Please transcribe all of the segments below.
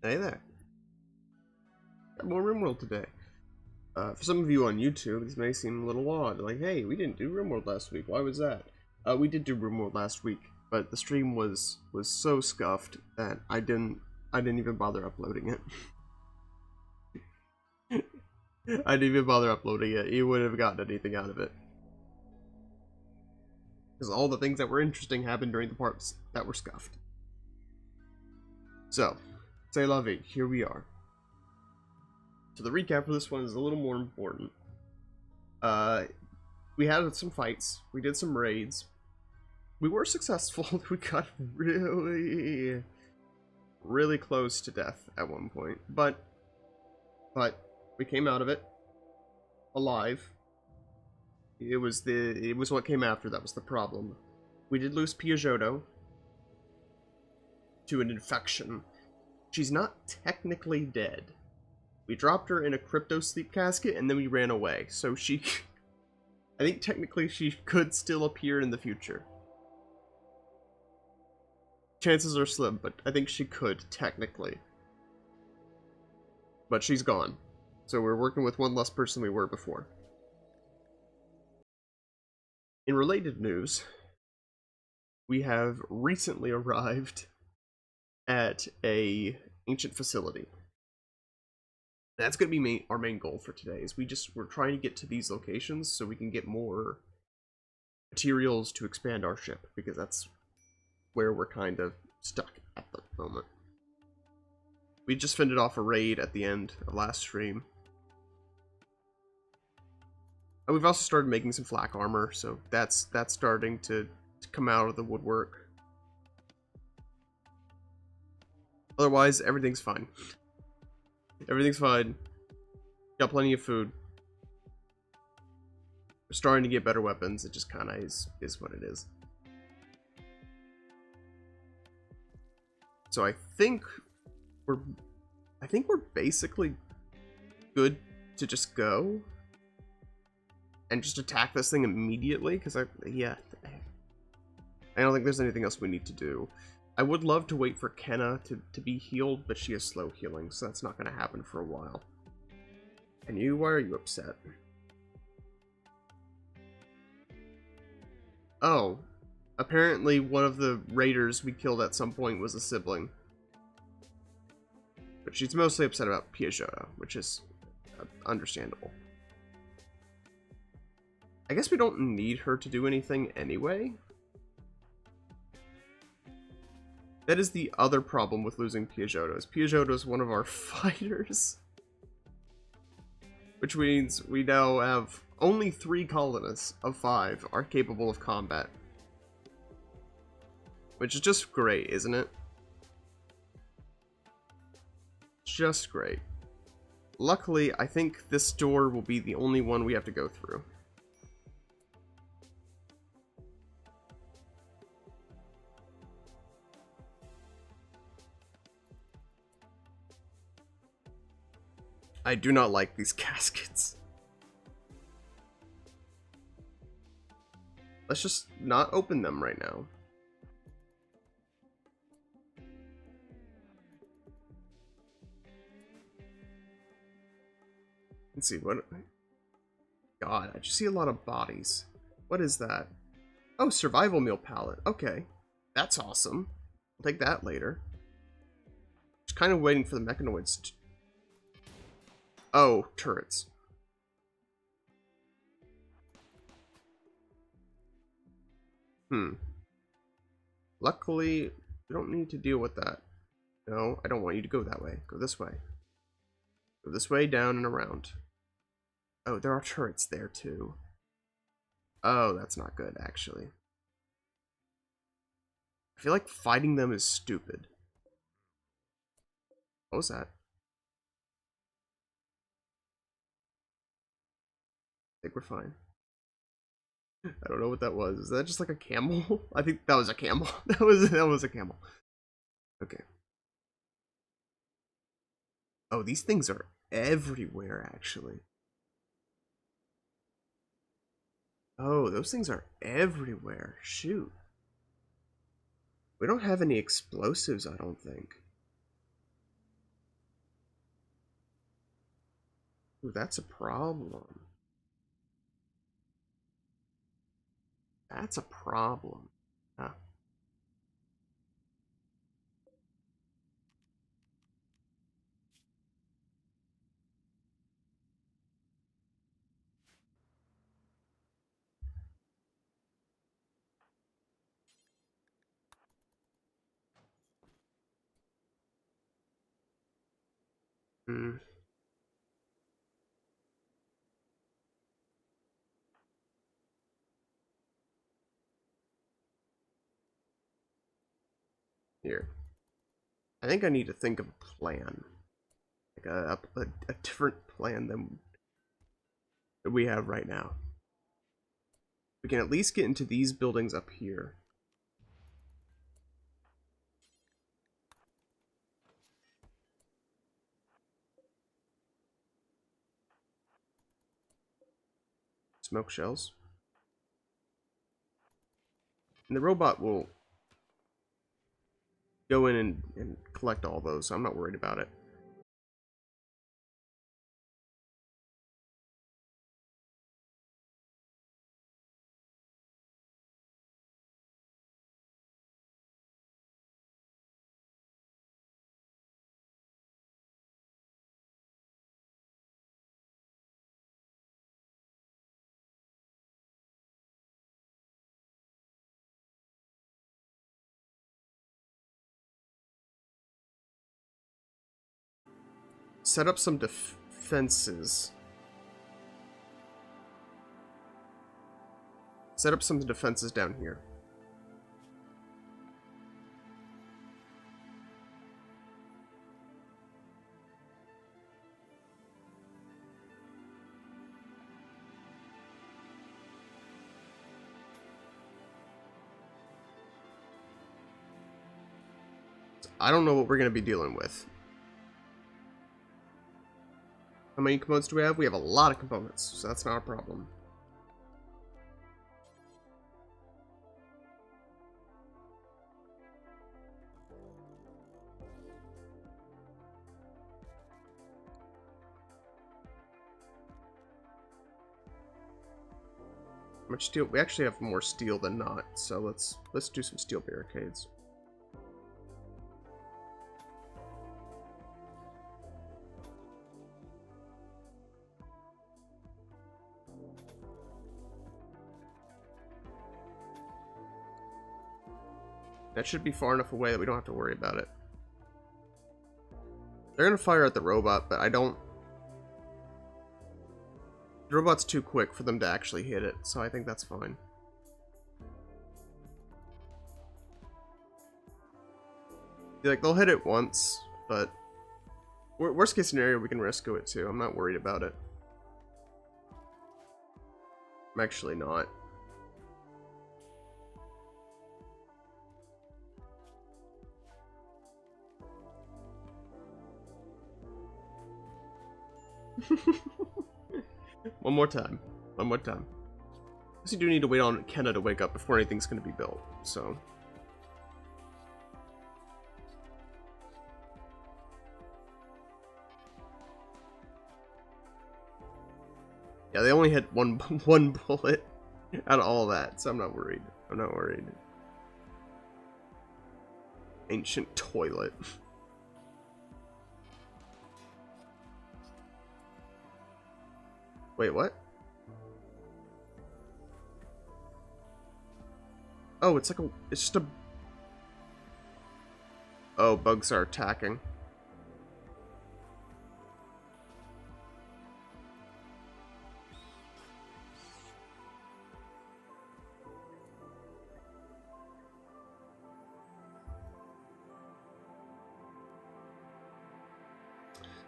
Hey there. Got more RimWorld today. For some of you on YouTube, this may seem a little odd. Like, hey, we didn't do RimWorld last week. Why was that? We did do RimWorld last week, but the stream was so scuffed that I didn't even bother uploading it. I didn't even bother uploading it. You wouldn't have gotten anything out of it. Because all the things that were interesting happened during the parts that were scuffed. So, c'est la vie. Here we are. So the recap for this one is a little more important. We had some fights. We did some raids. We were successful. We got really close to death at one point. But we came out of it alive. It was what came after that was the problem. We did lose Piaggioto to an infection. She's not technically dead. We dropped her in a crypto sleep casket and then we ran away. So she I think technically she could still appear in the future. Chances are slim, but I think she could technically. But she's gone. So we're working with one less person we were before. In related news, we have recently arrived at a ancient facility. That's going to be our main goal for today. Is we're trying to get to these locations so we can get more materials to expand our ship, because that's where we're kind of stuck at the moment. We just fended off a raid at the end of last stream. And we've also started making some flak armor, so that's starting to come out of the woodwork. Otherwise, everything's fine. Everything's fine. Got plenty of food. We're starting to get better weapons. It just kind of is what it is. So I think we're basically good to just go and just attack this thing immediately, because I don't think there's anything else we need to do. I would love to wait for Kenna to be healed, but she is slow healing, so that's not going to happen for a while. And you, why are you upset? Oh, apparently one of the raiders we killed at some point was a sibling. But she's mostly upset about Piaggioto, which is understandable. I guess we don't need her to do anything anyway. That is the other problem with losing Piaggioto. Piaggioto is one of our fighters. Which means we now have only 3 colonists of 5 are capable of combat. Which is just great, isn't it? Just great. Luckily, I think this door will be the only one we have to go through. I do not like these caskets. Let's just not open them right now. Let's see, what... God, I just see a lot of bodies. What is that? Oh, survival meal palette. Okay. That's awesome. I'll take that later. Just kind of waiting for the mechanoids to... Oh, turrets. Luckily, we don't need to deal with that. No, I don't want you to go that way. Go this way. Go this way, down and around. Oh, there are turrets there too. Oh, that's not good, actually. I feel like fighting them is stupid. What was that? I think we're fine. I don't know what that was. Is that just like a camel? I think that was a camel. That was a camel. Okay. Oh, these things are everywhere, actually. Oh, those things are everywhere. Shoot. We don't have any explosives, I don't think. Ooh, that's a problem. That's a problem. Huh. Hmm. Here. I think I need to think of a plan. Like a different plan than we have right now. We can at least get into these buildings up here. Smoke shells. And the robot will go in and collect all those, so I'm not worried about it. Set up some defenses. Set up some defenses down here. I don't know what we're going to be dealing with. How many components do we have? We have a lot of components, so that's not a problem. How much steel? We actually have more steel than not, so let's do some steel barricades. That should be far enough away that we don't have to worry about it. They're gonna fire at the robot, but I don't... The robot's too quick for them to actually hit it, so I think that's fine. Like, they'll hit it once, but... Worst case scenario, we can rescue it too. I'm not worried about it. I'm actually not. One more time. One more time. Because you do need to wait on Kenna to wake up before anything's going to be built, so... Yeah, they only hit one bullet out of all that, so I'm not worried. I'm not worried. Ancient toilet. Wait, what? Oh, it's like a... It's just a... Oh, bugs are attacking.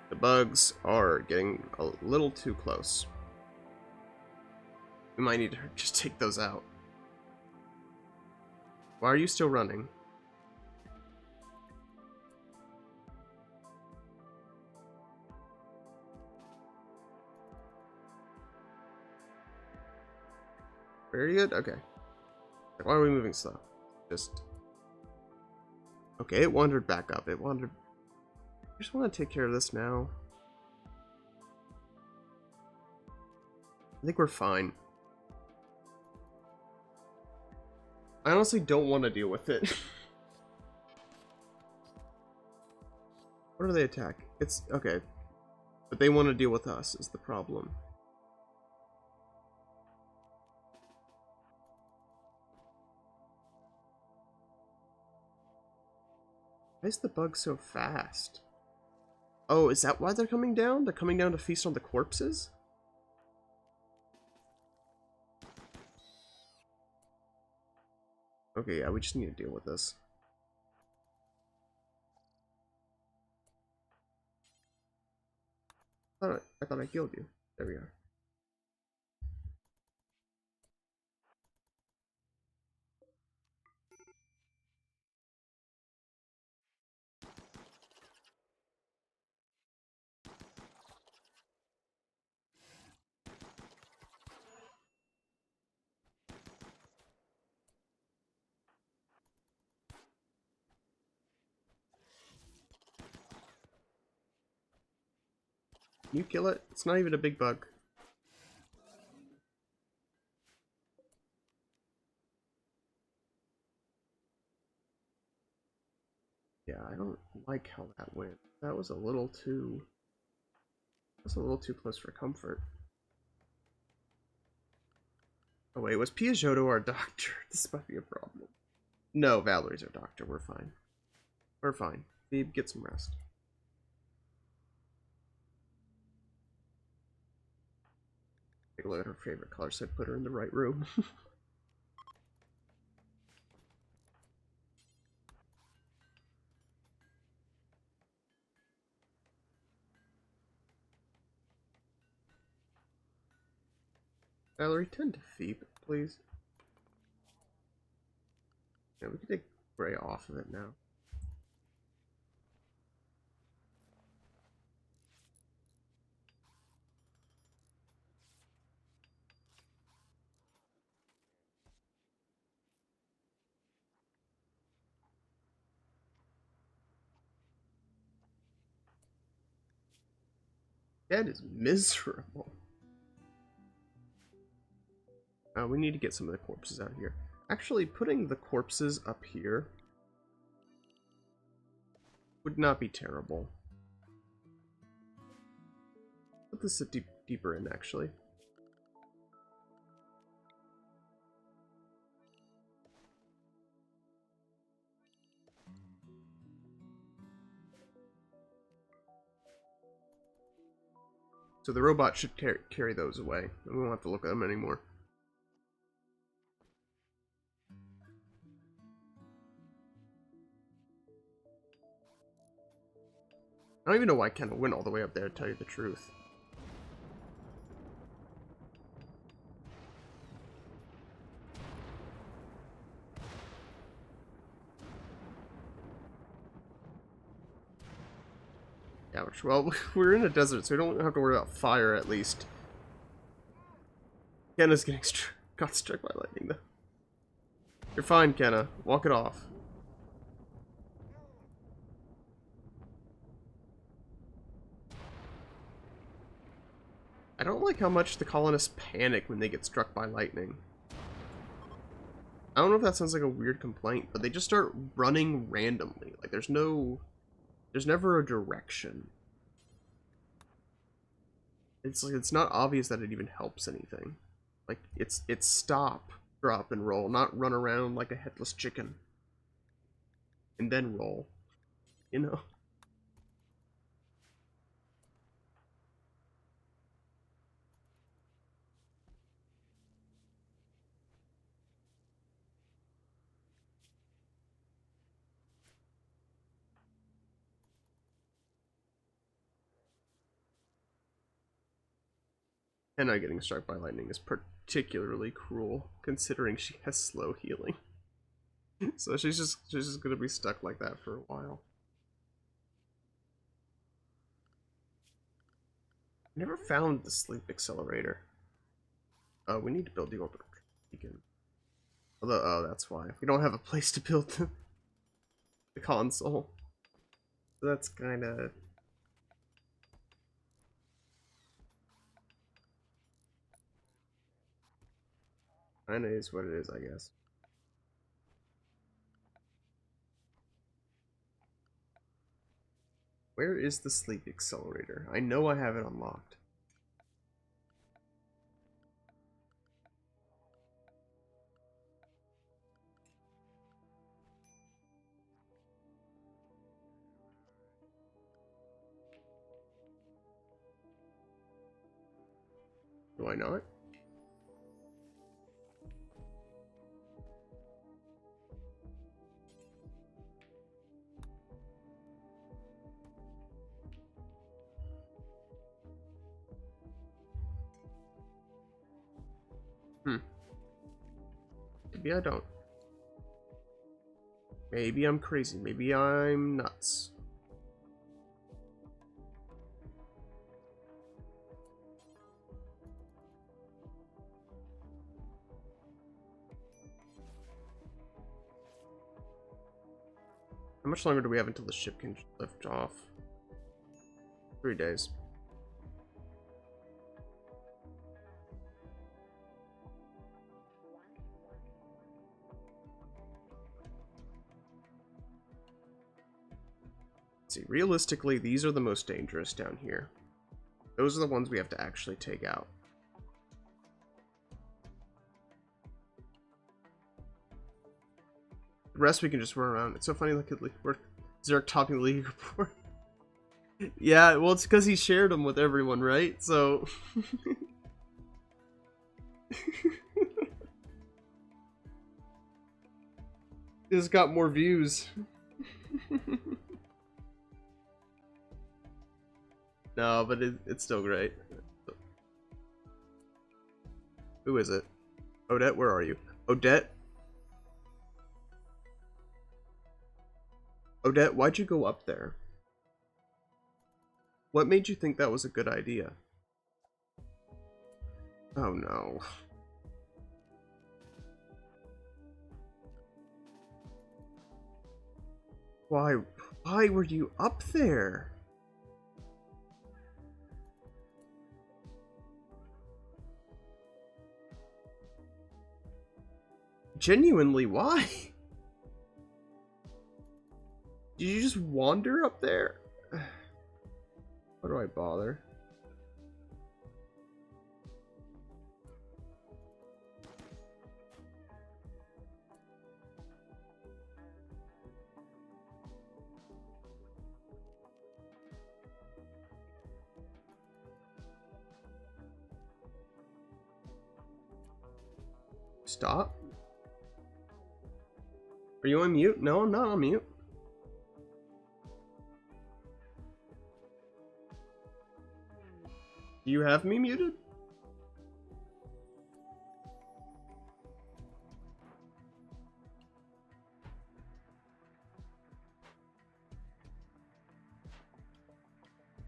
The bugs are getting a little too close. We might need to just take those out. Why are you still running? Very good? Okay. Why are we moving slow? Just... Okay, it wandered back up. It wandered... I just want to take care of this now. I think we're fine. I honestly don't want to deal with it. What do they attack? It's okay. But they want to deal with us is the problem. Why is the bug so fast? Oh, is that why they're coming down? They're coming down to feast on the corpses? Okay, yeah, we just need to deal with this. I thought I killed you. There we are. Can you kill it? It's not even a big bug. Yeah, I don't like how that went. That was a little too... That's a little too close for comfort. Oh wait, was Piaggioto our doctor? This might be a problem. No, Valerie's our doctor. We're fine. We're fine. Phoebe, get some rest. Take a look at her favorite color, so I put her in the right room. Valerie, tend to Phoebe, please. Yeah, we can take Gray off of it now. That is miserable. We need to get some of the corpses out here. Actually, putting the corpses up here would not be terrible. Put this deeper in, actually. So the robot should carry those away. We won't have to look at them anymore. I don't even know why Kendall went all the way up there, to tell you the truth. Ouch. Well, we're in a desert, so we don't have to worry about fire, at least. Kenna's getting got struck by lightning, though. You're fine, Kenna. Walk it off. I don't like how much the colonists panic when they get struck by lightning. I don't know if that sounds like a weird complaint, but they just start running randomly. Like, there's never a direction. It's like, it's not obvious that it even helps anything. Like, it's stop, drop, and roll, not run around like a headless chicken. And then roll. You know? Henna getting struck by lightning is particularly cruel, considering she has slow healing. So she's just gonna be stuck like that for a while. I never found the sleep accelerator. Oh, we need to build the orbital beacon. Although, oh, that's why. We don't have a place to build the console. So that's kind of... Kinda is what it is, I guess. Where is the sleep accelerator? I know I have it unlocked. Do I not? Hmm. Maybe I don't. Maybe I'm crazy. Maybe I'm nuts. How much longer do we have until the ship can lift off? 3 days. Let's see, realistically, these are the most dangerous down here. Those are the ones we have to actually take out. The rest we can just run around. It's so funny, look at Zerk topping the league report. Yeah, well, it's because he shared them with everyone, right? So... It's got more views. No, but it's still great. Who is it? Odette, where are you? Odette? Odette, why'd you go up there? What made you think that was a good idea? Oh no. Why were you up there? Genuinely, why? Did you just wander up there? Why do I bother? Stop. Are you on mute? No, I'm not on mute. Do you have me muted?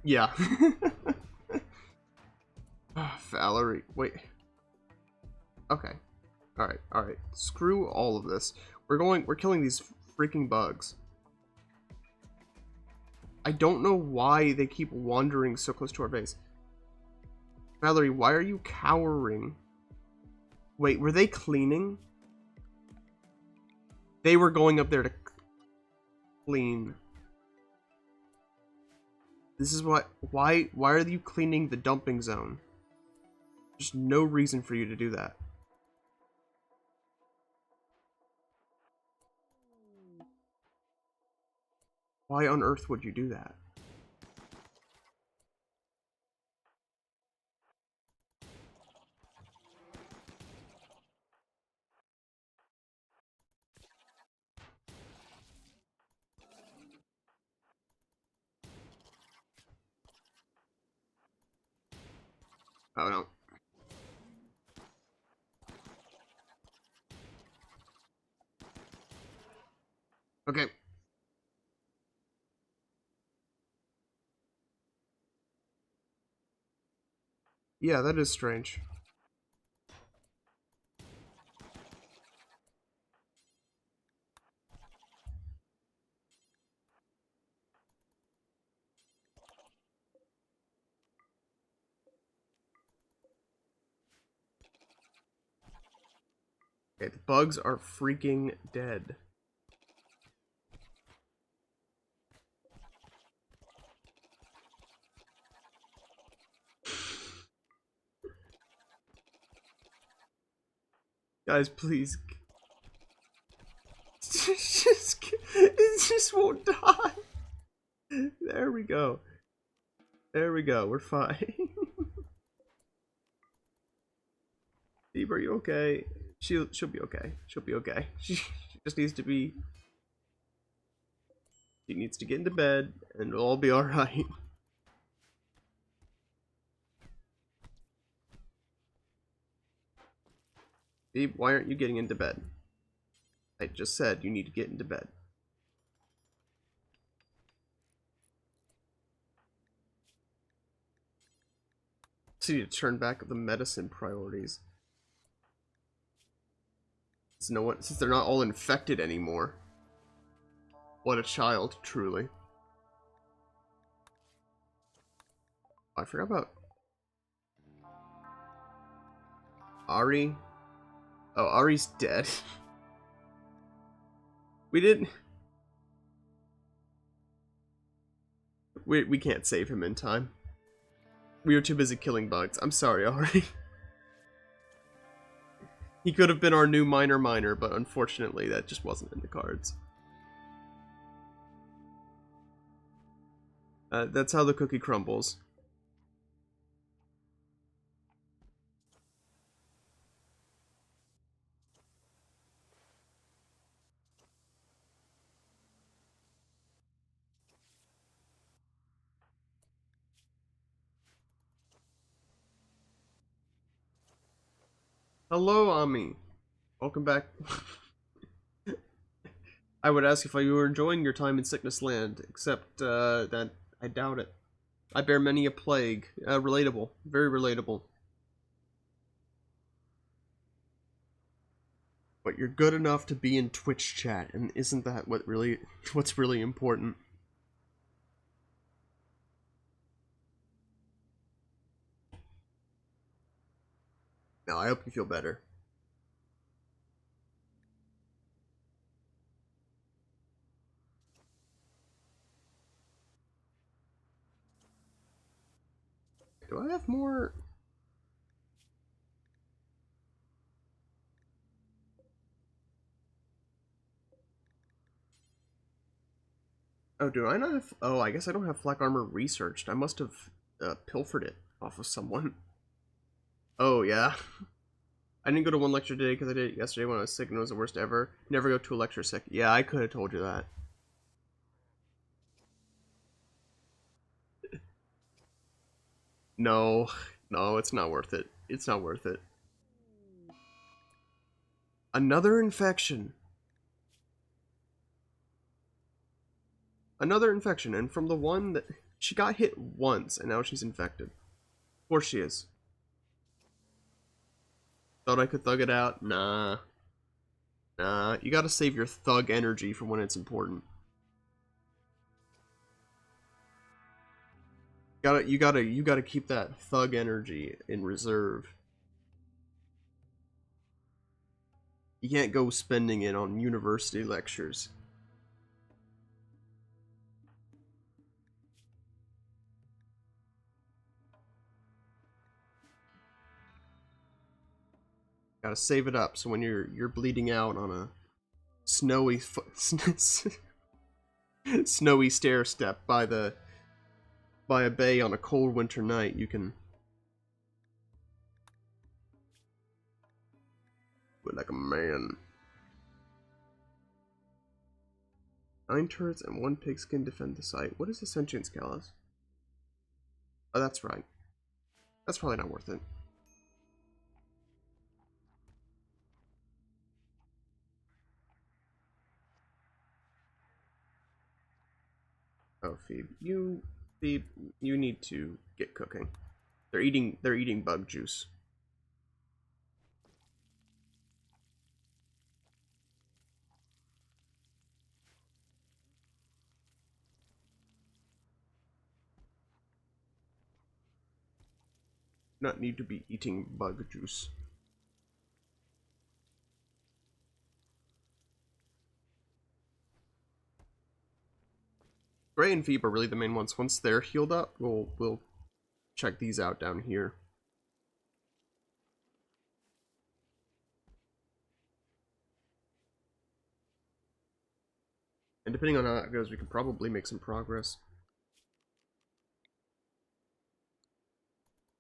Yeah. Valerie, wait. Okay. Alright. Screw all of this. We're killing these freaking bugs. I don't know why they keep wandering so close to our base. Valerie, why are you cowering? Wait, were they cleaning? They were going up there to clean. This is what... Why are you cleaning the dumping zone? There's no reason for you to do that. Why on earth would you do that? Oh no. Okay. Yeah, that is strange. Okay, the bugs are freaking dead. Guys, please. It just won't die. There we go. There we go. We're fine. Steve, are you okay? She'll be okay. She'll be okay. She just needs to be. She needs to get into bed, and it'll all be all right. Steve, why aren't you getting into bed? I just said you need to get into bed. So you need to turn back the medicine priorities. Since they're not all infected anymore. What a child, truly. I forgot about Ari. Oh, Ari's dead. We didn't. We can't save him in time. We were too busy killing bugs. I'm sorry, Ari. He could have been our new miner, but unfortunately that just wasn't in the cards. That's how the cookie crumbles. Hello, Ami. Welcome back. I would ask if you were enjoying your time in Sickness Land, except that I doubt it. I bear many a plague. Relatable. Very relatable. But you're good enough to be in Twitch chat, and isn't that what's really important? No, I hope you feel better. Do I have more? Oh, do I not have? Oh, I guess I don't have flak armor researched. I must have pilfered it off of someone. Oh, yeah. I didn't go to one lecture today because I did it yesterday when I was sick and it was the worst ever. Never go to a lecture sick. Yeah, I could have told you that. No, no, it's not worth it. It's not worth it. Another infection. Another infection, and from the one that she got hit once, and now she's infected. Of course she is. Thought I could thug it out? Nah. Nah, you gotta save your thug energy for when it's important. You gotta keep that thug energy in reserve. You can't go spending it on university lectures. Gotta save it up so when you're bleeding out on a snowy snowy stair step by a bay on a cold winter night, you can do it like a man. 9 turrets and 1 pigskin defend the site. What is the sentience callus? Oh, that's right. That's probably not worth it. Oh, Phoebe, you need to get cooking. They're eating bug juice. Not need to be eating bug juice. Gray and Veep are really the main ones. Once they're healed up, we'll check these out down here. And depending on how that goes, we can probably make some progress.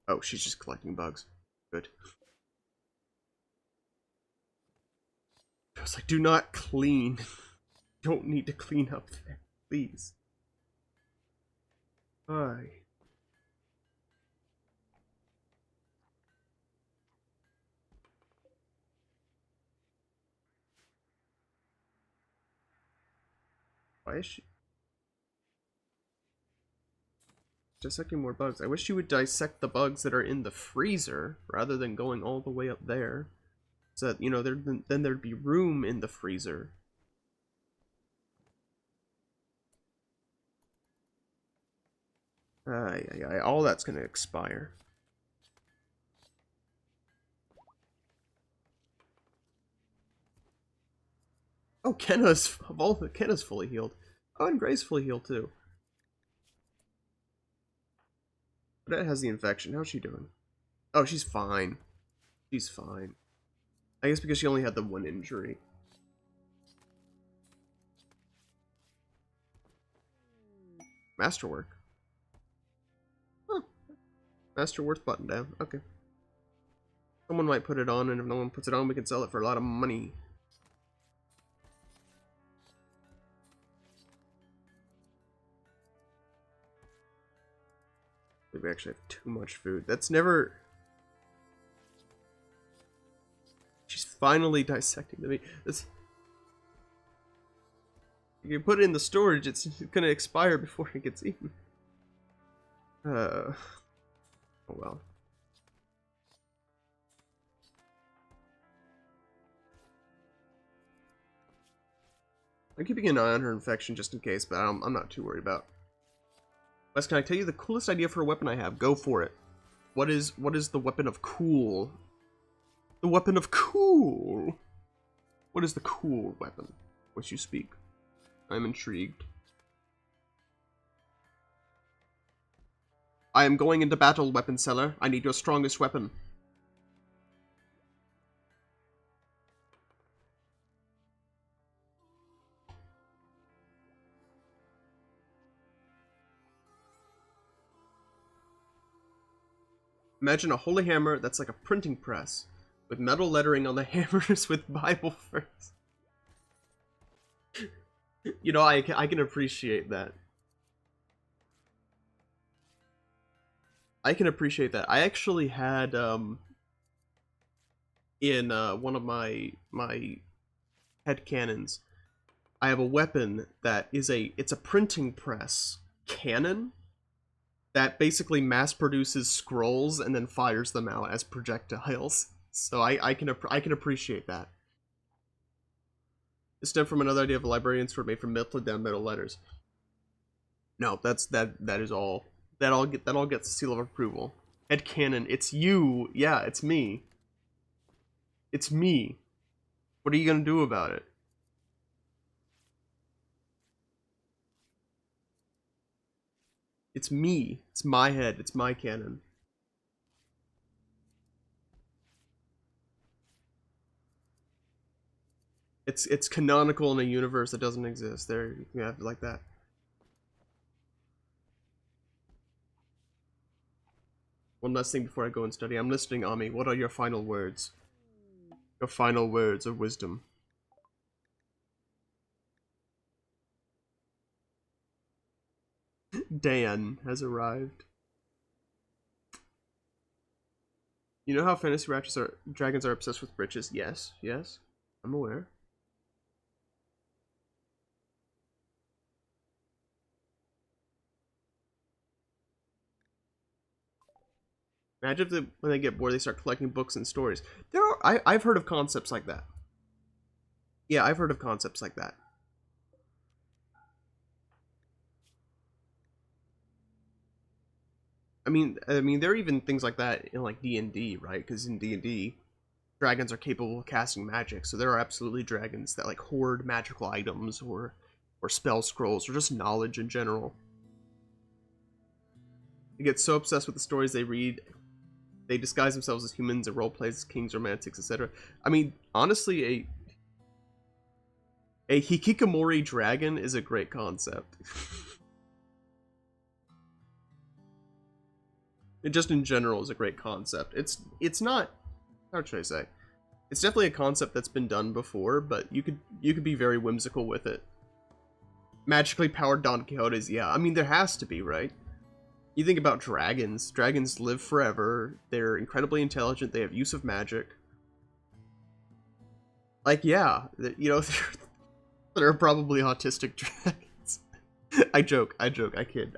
Oh, she's just collecting bugs. Good. I was like, do not clean. Don't need to clean up there, please. Bye. Why is she dissecting more bugs? I wish you would dissect the bugs that are in the freezer rather than going all the way up there. So that, you know, then there'd be room in the freezer. All that's gonna expire. Oh, Kenna's fully healed. Oh, and Gray's fully healed too. Odette has the infection. How's she doing? Oh, she's fine. She's fine. I guess because she only had the one injury. Masterwork. Huh. Masterwork button down. Okay. Someone might put it on, and if no one puts it on, we can sell it for a lot of money. We actually have too much food. That's never... She's finally dissecting the meat. This... You put it in the storage, it's gonna expire before it gets eaten. Oh well. I'm keeping an eye on her infection just in case, but I'm not too worried about. Wes, can I tell you the coolest idea for a weapon I have? Go for it. What is the weapon of cool? The weapon of cool! What is the cool weapon which you speak? I'm intrigued. I am going into battle, weapon seller. I need your strongest weapon. Imagine a holy hammer that's like a printing press, with metal lettering on the hammers with Bible verse. You know, I can appreciate that. I can appreciate that. I actually had, in one of my headcanons, I have a weapon that is it's a printing press cannon that basically mass produces scrolls and then fires them out as projectiles. So I can appreciate that. It stemmed from another idea of a librarian sword made from melted down metal letters. No, that is all. That all gets a seal of approval. Headcanon, it's you. Yeah, it's me. It's me. What are you gonna do about it? It's me. It's my head. It's my canon. It's canonical in a universe that doesn't exist. There, you can have it like that. One last thing before I go and study. I'm listening, Ami. What are your final words? Your final words of wisdom. Dan has arrived. You know how fantasy dragons are obsessed with riches? Yes, yes. I'm aware. Imagine if when they get bored, they start collecting books and stories. I've heard of concepts like that. Yeah, I've heard of concepts like that. I mean, there are even things like that in like D&D, right? Because in D&D, dragons are capable of casting magic, so there are absolutely dragons that like hoard magical items or or spell scrolls, or just knowledge in general. They get so obsessed with the stories they read, they disguise themselves as humans and roleplay as kings, romantics, etc. I mean, honestly, a hikikomori dragon is a great concept. It just in general is a great concept. It's not, how should I say? It's definitely a concept that's been done before, but you could be very whimsical with it. Magically powered Don Quixotes, yeah. I mean, there has to be, right? You think about dragons. Dragons live forever. They're incredibly intelligent. They have use of magic. Like, yeah, you know, they're probably autistic dragons. I joke, I kid.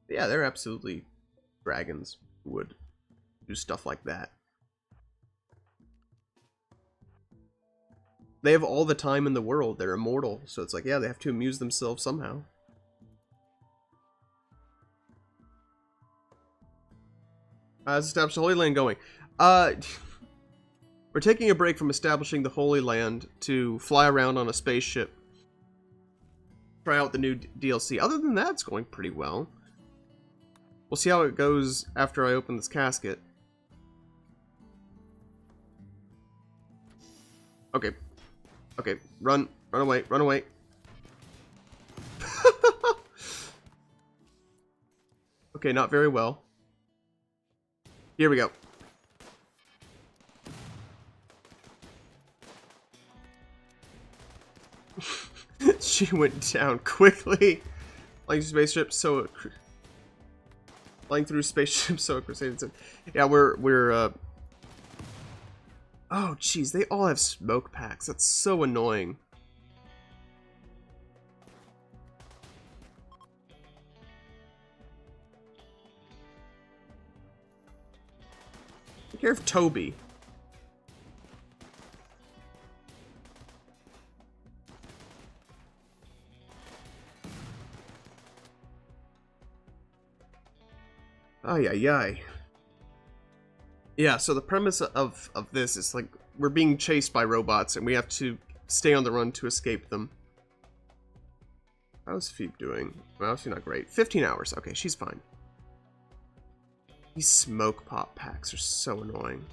Yeah, they're absolutely dragons who would do stuff like that. They have all the time in the world. They're immortal. So it's like, yeah, they have to amuse themselves somehow. How's establish the Holy Land going? We're taking a break from establishing the Holy Land to fly around on a spaceship. Try out the new DLC. Other than that, it's going pretty well. We'll see how it goes after I open this casket. Okay. Okay, run away. Okay, not very well. Here we go. She went down quickly. Flying through spaceships, so crusading. Yeah, we're oh, jeez, they all have smoke packs. That's so annoying. Take care of Toby. Ay, ay, ay. Yeah, so the premise of this is, like, we're being chased by robots, and we have to stay on the run to escape them. How's Phoebe doing? Well, obviously not great. 15 hours. Okay, she's fine. These smoke pop packs are so annoying.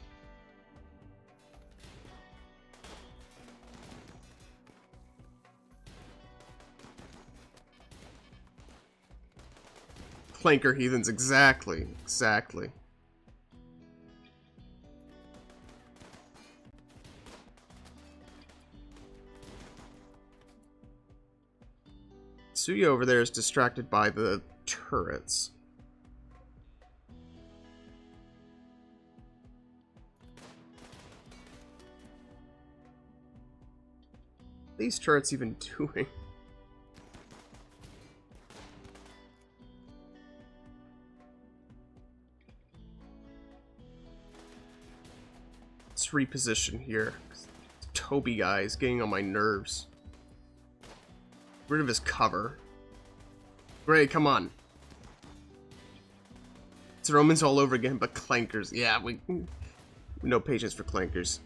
Clanker heathens, exactly. Suya over there is distracted by the turrets. What are these turrets even doing? Let's reposition here. Toby guy is getting on my nerves. Rid of his cover. Great, come on. It's Romans all over again, but clankers. Yeah, we no patience for clankers.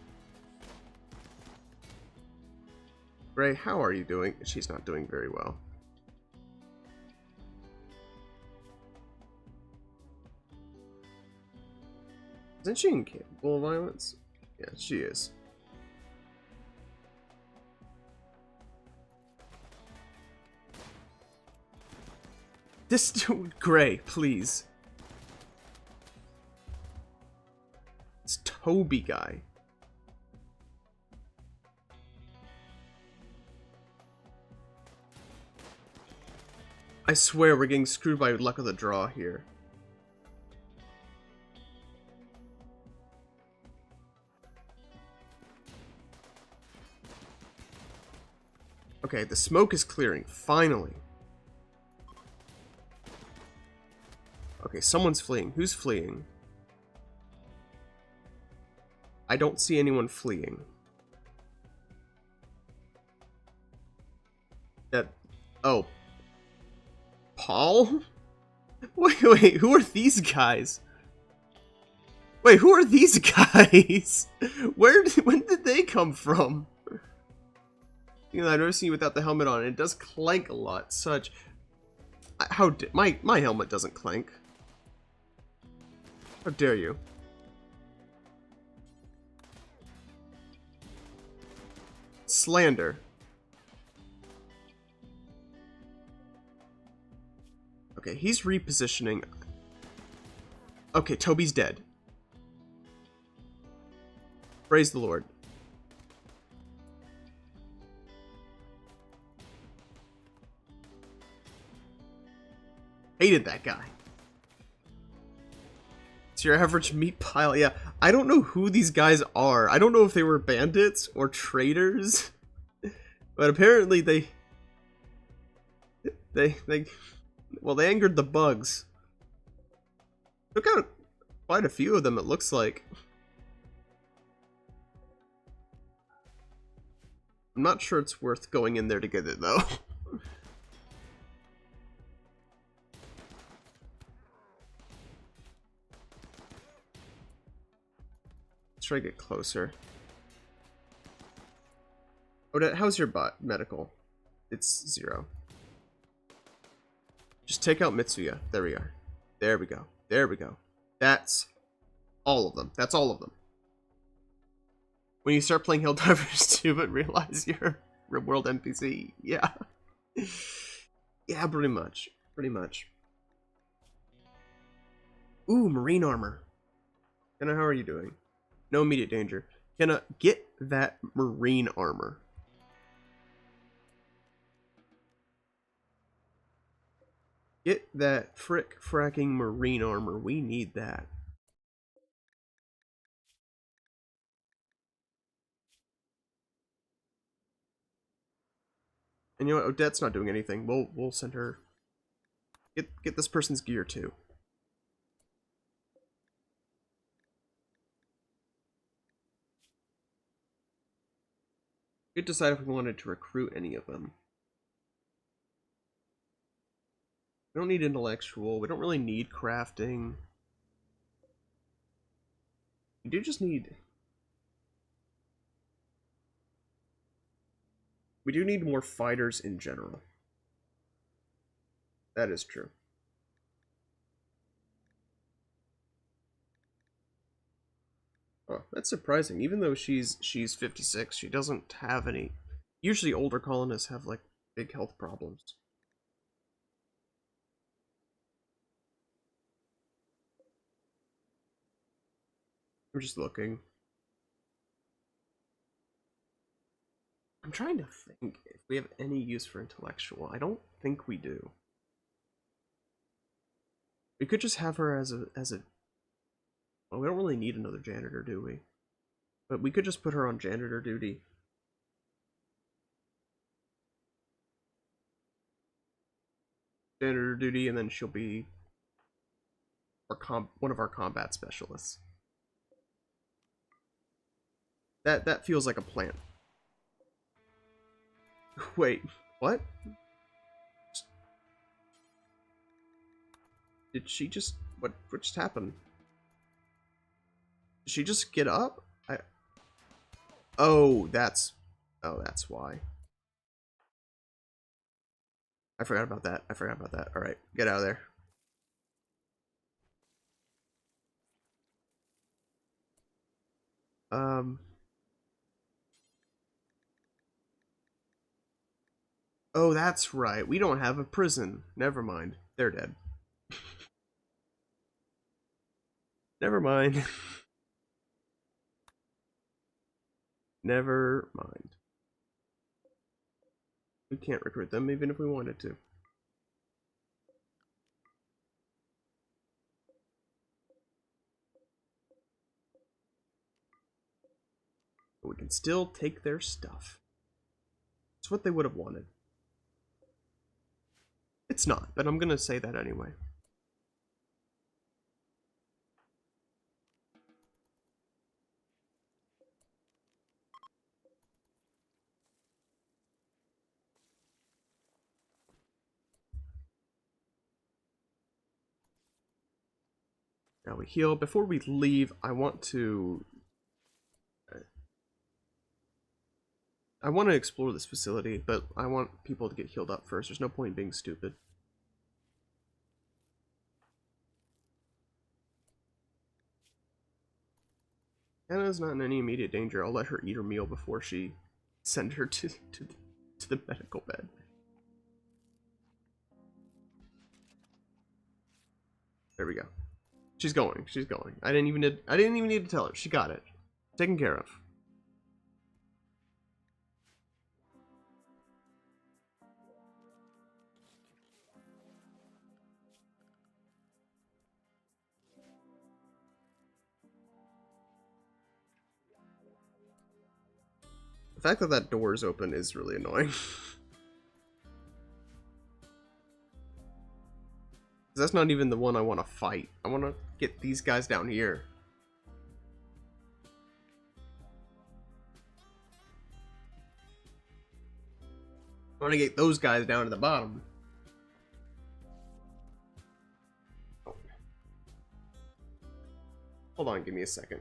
Gray, how are you doing? She's not doing very well. Isn't she incapable of violence? Yeah, she is. This dude, Gray, please. It's Toby guy. I swear we're getting screwed by luck of the draw here. Okay, the smoke is clearing, finally. Okay, someone's fleeing. Who's fleeing? I don't see anyone fleeing. That... Oh. Paul? Wait, who are these guys? Wait, who are these guys? When did they come from? You know, I've never seen you without the helmet on. It does clank a lot. Such. My helmet doesn't clank. How dare you? Slander. Okay, he's repositioning. Okay, Toby's dead. Praise the Lord. Hated that guy. It's your average meat pile. Yeah, I don't know who these guys are. I don't know if they were bandits or traitors. But apparently they angered the bugs. Took out quite a few of them, it looks like. I'm not sure it's worth going in there to get it, though. Let's try to get closer. Odette, how's your medical? It's 0. Just take out Mitsuya. There we are. There we go. There we go. That's all of them. That's all of them. When you start playing Helldivers 2 but realize you're a RimWorld NPC. Yeah. Yeah, pretty much. Pretty much. Ooh, marine armor. Kenna, how are you doing? No immediate danger. Kenna, get that marine armor. Get that fracking marine armor. We need that. And you know what? Odette's not doing anything. We'll send her. Get this person's gear too. We could decide if we wanted to recruit any of them. We don't need intellectual. We don't really need crafting. We do just need... We do need more fighters in general. That is true. Oh, that's surprising. Even though she's 56, she doesn't have any... Usually older colonists have, like, big health problems. I'm just looking. I'm trying to think if we have any use for intellectual. I don't think we do. We could just have her as a... Well, we don't really need another janitor, do we? But we could just put her on janitor duty. Janitor duty, and then she'll be one of our combat specialists. That feels like a plan. Wait, what? Did she just... What just happened? Did she just get up? Oh, that's why. I forgot about that. Alright, get out of there. Oh, that's right. We don't have a prison. Never mind. They're dead. Never mind. Never mind. We can't recruit them even if we wanted to. But we can still take their stuff. It's what they would have wanted. It's not, but I'm gonna say that anyway. Now we heal. Before we leave, I want to... I want to explore this facility, but I want people to get healed up first. There's no point in being stupid. Anna's not in any immediate danger. I'll let her eat her meal before she send her to the medical bed. There we go. She's going. She's going. I didn't even need to tell her. She got it. Taken care of. The fact that that door is open is really annoying. That's not even the one I want to fight. I want to get these guys down here. I want to get those guys down to the bottom. Oh. Hold on, give me a second.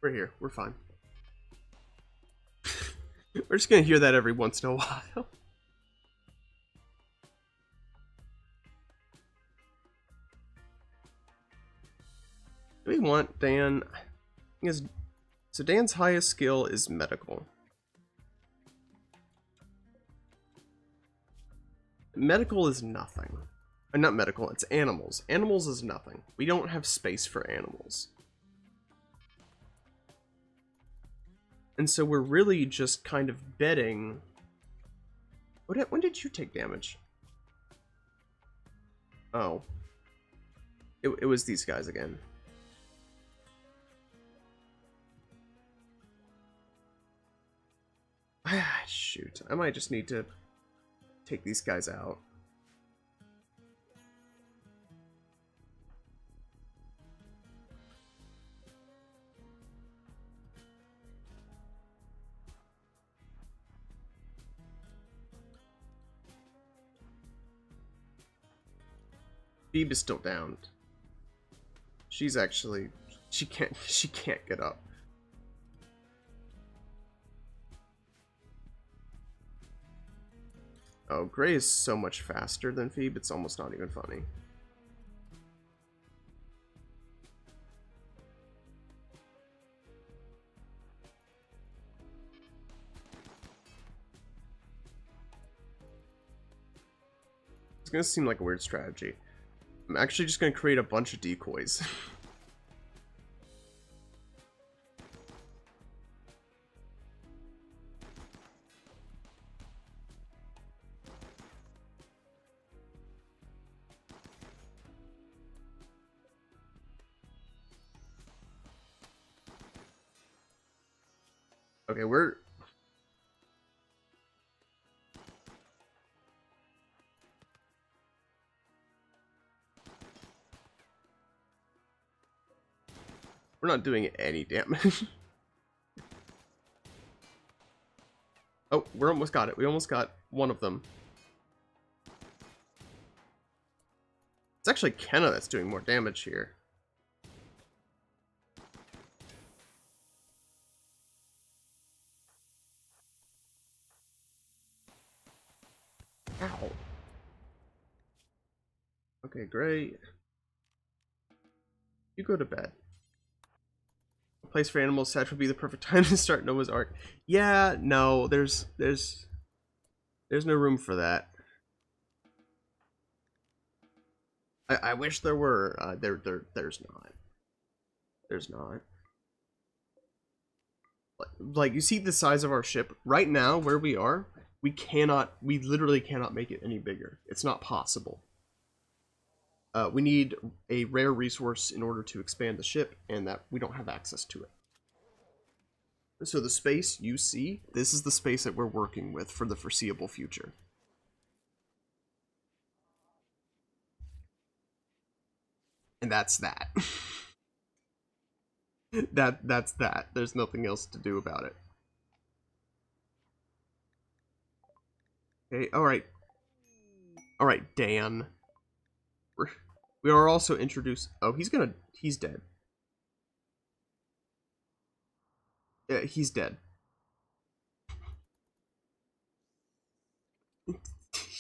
We're here. We're fine. We're just gonna hear that every once in a while. Do we want Dan? So Dan's highest skill is medical. Medical is nothing. Not medical, it's animals. Animals is nothing. We don't have space for animals. And so we're really just kind of betting... When did you take damage? Oh. It was these guys again. Shoot. I might just need to take these guys out. Phoebe is still down. She's actually... She can't get up. Oh, Gray is so much faster than Phoebe, it's almost not even funny. It's gonna seem like a weird strategy. I'm actually just gonna create a bunch of decoys. Okay, we're not doing any damage. Oh, we almost got it. We almost got one of them. It's actually Kenna that's doing more damage here. Ow. Okay, great. You go to bed. A place for animals such would be the perfect time to start Noah's Ark. Yeah, no, there's no room for that. I wish there were. There's not. There's not. Like, you see the size of our ship right now where we are. We literally cannot make it any bigger. It's not possible. We need a rare resource in order to expand the ship, and that we don't have access to it. So the space you see, this is the space that we're working with for the foreseeable future. And that's that. That's that. There's nothing else to do about it. Okay, alright. Alright, Dan. We are also introduced... Oh, he's dead. Yeah, he's dead.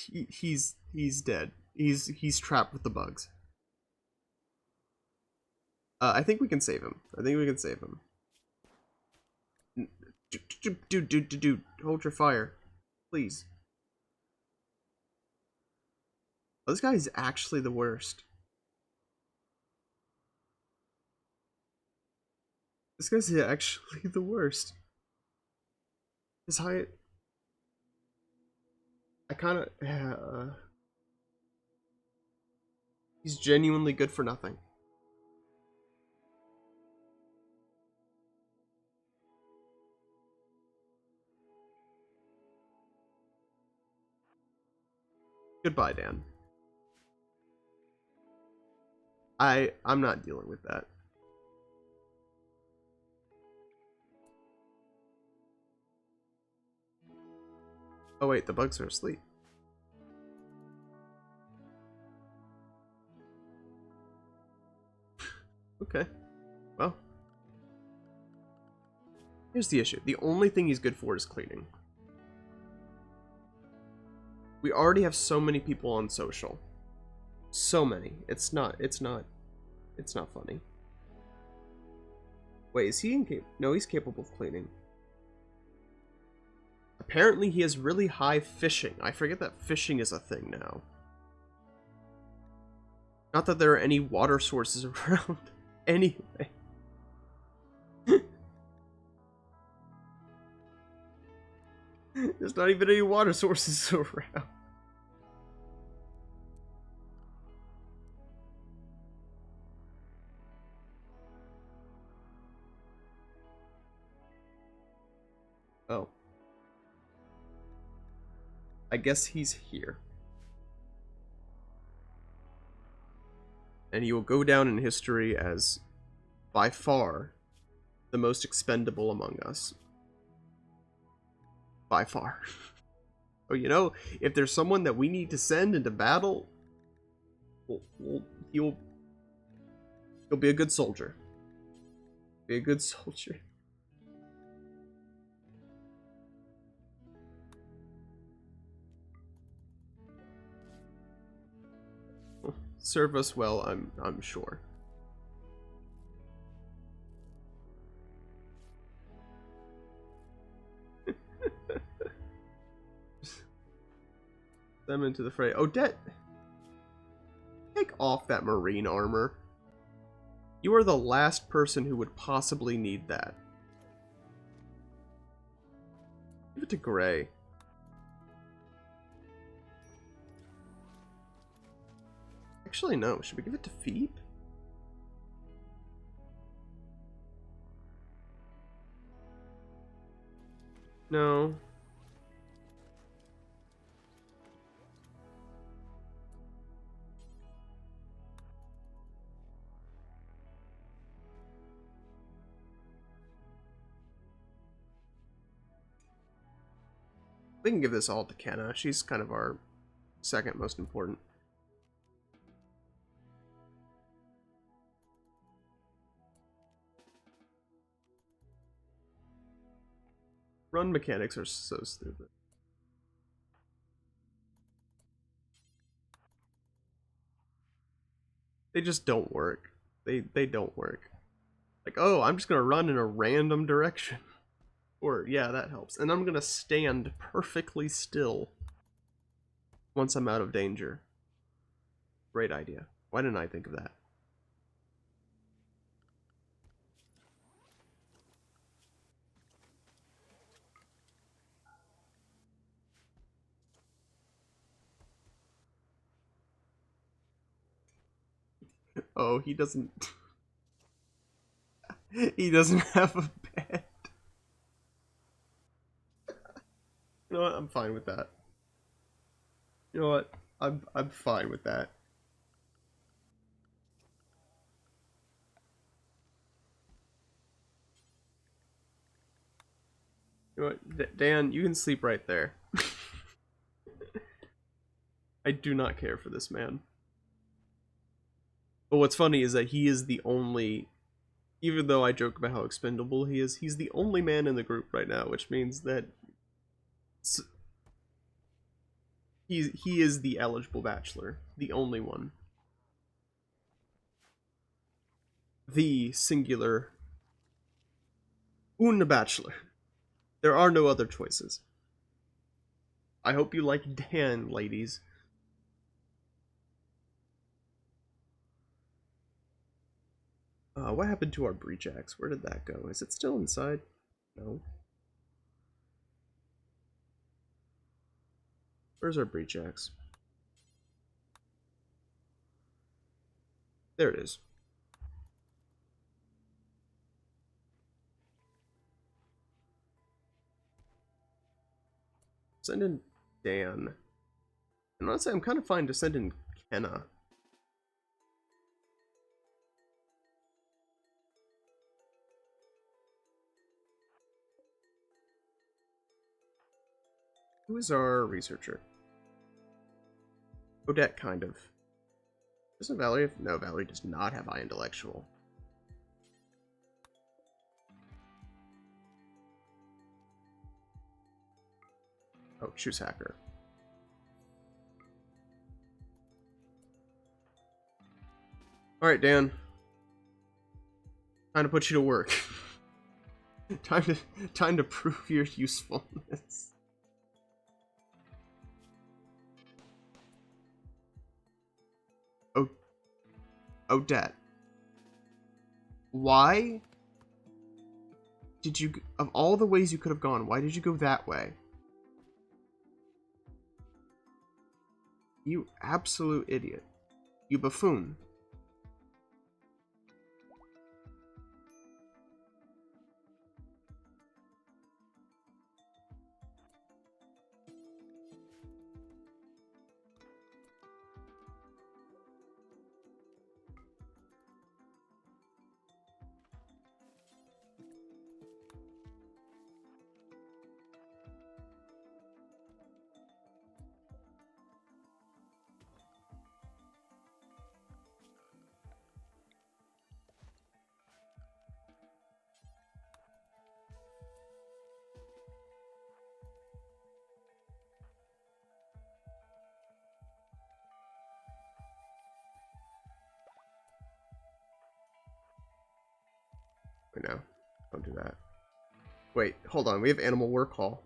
He's dead. He's trapped with the bugs. I think we can save him. Dude, hold your fire. Please. Oh, this guy is actually the worst. This guy's actually the worst. His height... I kind of... he's genuinely good for nothing. Goodbye, Dan. I'm not dealing with that. Oh wait, the bugs are asleep. Okay. Well. Here's the issue. The only thing he's good for is cleaning. We already have so many people on social. So many. It's not funny. Wait, is he incapable? No, he's capable of cleaning. Apparently he has really high fishing. I forget that fishing is a thing now. Not that there are any water sources around. Anyway. There's not even any water sources around. Oh. I guess he's here. And he will go down in history as, by far, the most expendable among us. By far. Oh, you know, if there's someone that we need to send into battle, he'll be a good soldier. Be a good soldier. Serve us well, I'm sure. Them into the fray. Odette, take off that marine armor. You are the last person who would possibly need that. Give it to Gray. Actually, no. Should we give it to Phoebe? No. We can give this all to Kenna. She's kind of our second most important. Run mechanics are so stupid. They just don't work. They don't work. Like, oh, I'm just gonna run in a random direction. Or, yeah, that helps. And I'm gonna stand perfectly still once I'm out of danger. Great idea. Why didn't I think of that? Oh, he doesn't... he doesn't have a bed. You know what? I'm fine with that. You know what? I'm fine with that. You know what, Dan, you can sleep right there. I do not care for this man. But what's funny is that he is the only, even though I joke about how expendable he is, he's the only man in the group right now, which means that he is the eligible bachelor, the only one. The singular un bachelor. There are no other choices. I hope you like Dan, ladies. What happened to our breach axe? Where did that go? Is it still inside? No. Where's our breach axe? There it is. Send in Dan. And honestly, I'm kind of fine to send in Kenna. Who is our researcher? Odette, kind of. Doesn't Valerie have... No, Valerie does not have high intellectual. Oh, choose hacker. Alright, Dan. Time to put you to work. time to prove your usefulness. Oh, Odette. Why did you, of all the ways you could have gone, why did you go that way? You absolute idiot. You buffoon. Wait, no. Don't do that. Wait, hold on. We have animal work hall.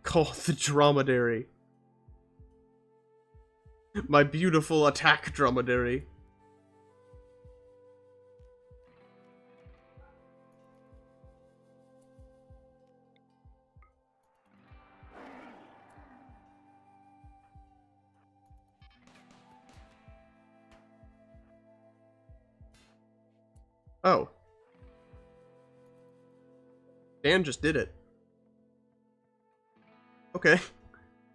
Call the dromedary. My beautiful attack dromedary. Oh. Dan just did it. Okay.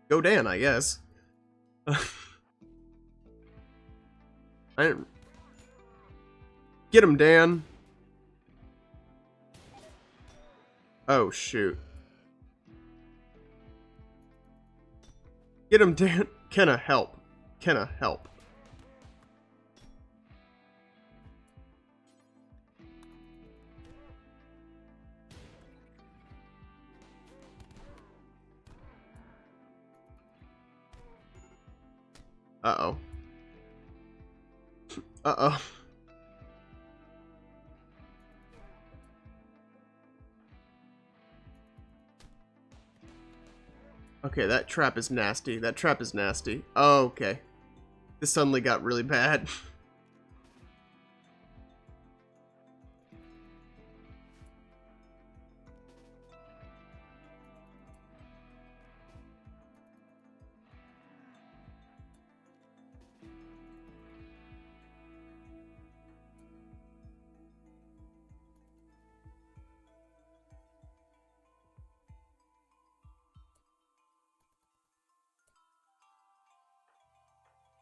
Go Dan, I guess. I didn't... Get him, Dan. Oh, shoot. Get him, Dan. Kenna, help. Kenna, help. Uh-oh. Uh-oh. Okay, that trap is nasty. That trap is nasty. Oh, okay. This suddenly got really bad.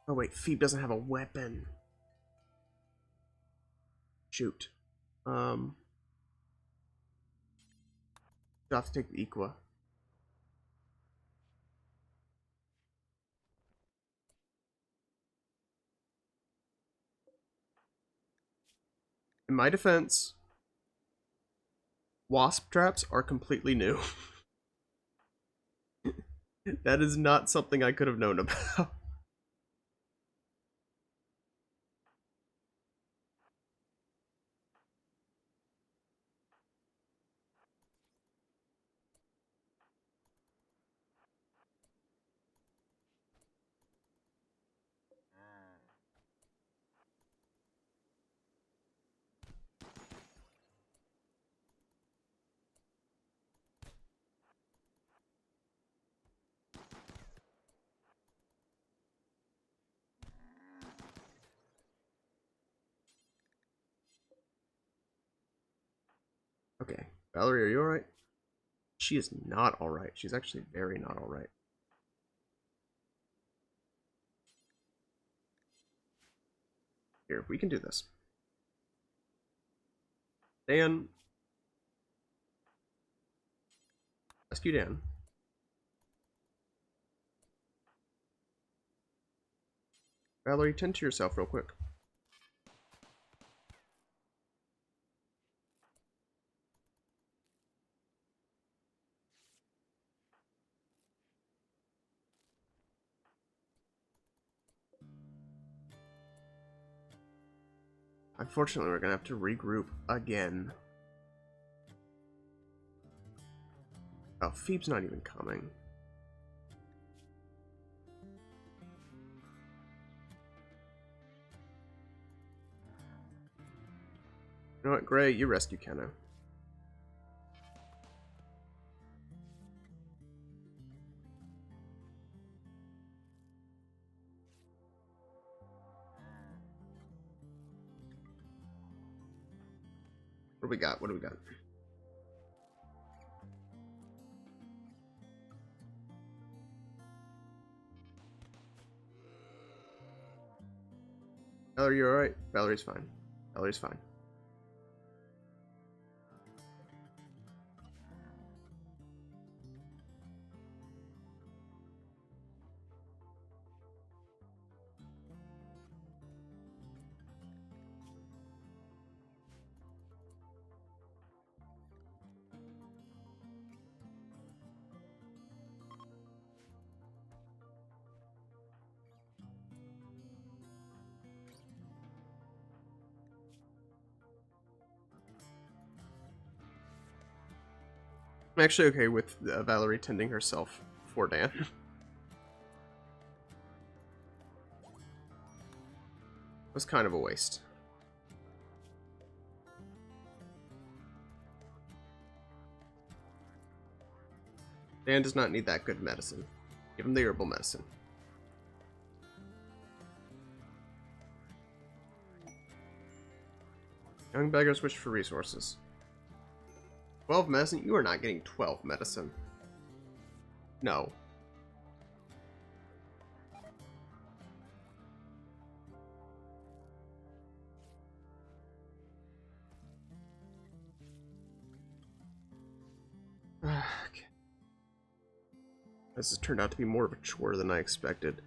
Oh wait, Phoebe doesn't have a weapon. Shoot. You'll have to take the Equa. In my defense, wasp traps are completely new. That is not something I could have known about. Okay, Valerie, are you alright? She is not alright. She's actually very not alright. Here, we can do this. Dan. Rescue Dan. Valerie, tend to yourself real quick. Unfortunately, we're gonna have to regroup again. Oh, Phoebe's not even coming. You know what, Gray, you rescue Kenna. What do we got? What do we got? Valerie, you alright? Valerie's fine. Valerie's fine. I'm actually okay with Valerie tending herself for Dan. It was kind of a waste. Dan does not need that good medicine. Give him the herbal medicine. Young beggars wish for resources. 12 medicine? You are not getting 12 medicine. No. Okay. This has turned out to be more of a chore than I expected.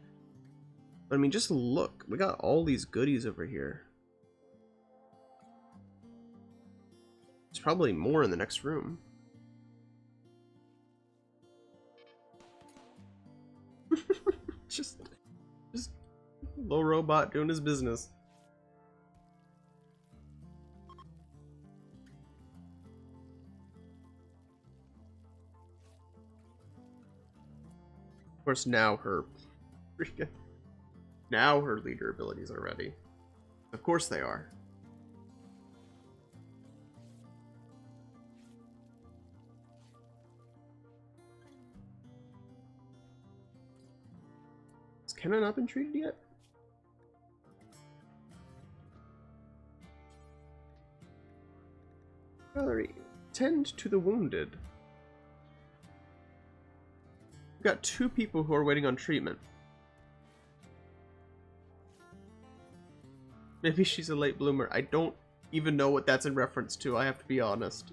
But I mean, just look. We got all these goodies over here. There's probably more in the next room. just little robot doing his business. Of course, now her leader abilities are ready. Of course they are. Has Kenna not been treated yet? Valerie, tend to the wounded. We've got 2 people who are waiting on treatment. Maybe she's a late bloomer. I don't even know what that's in reference to, I have to be honest.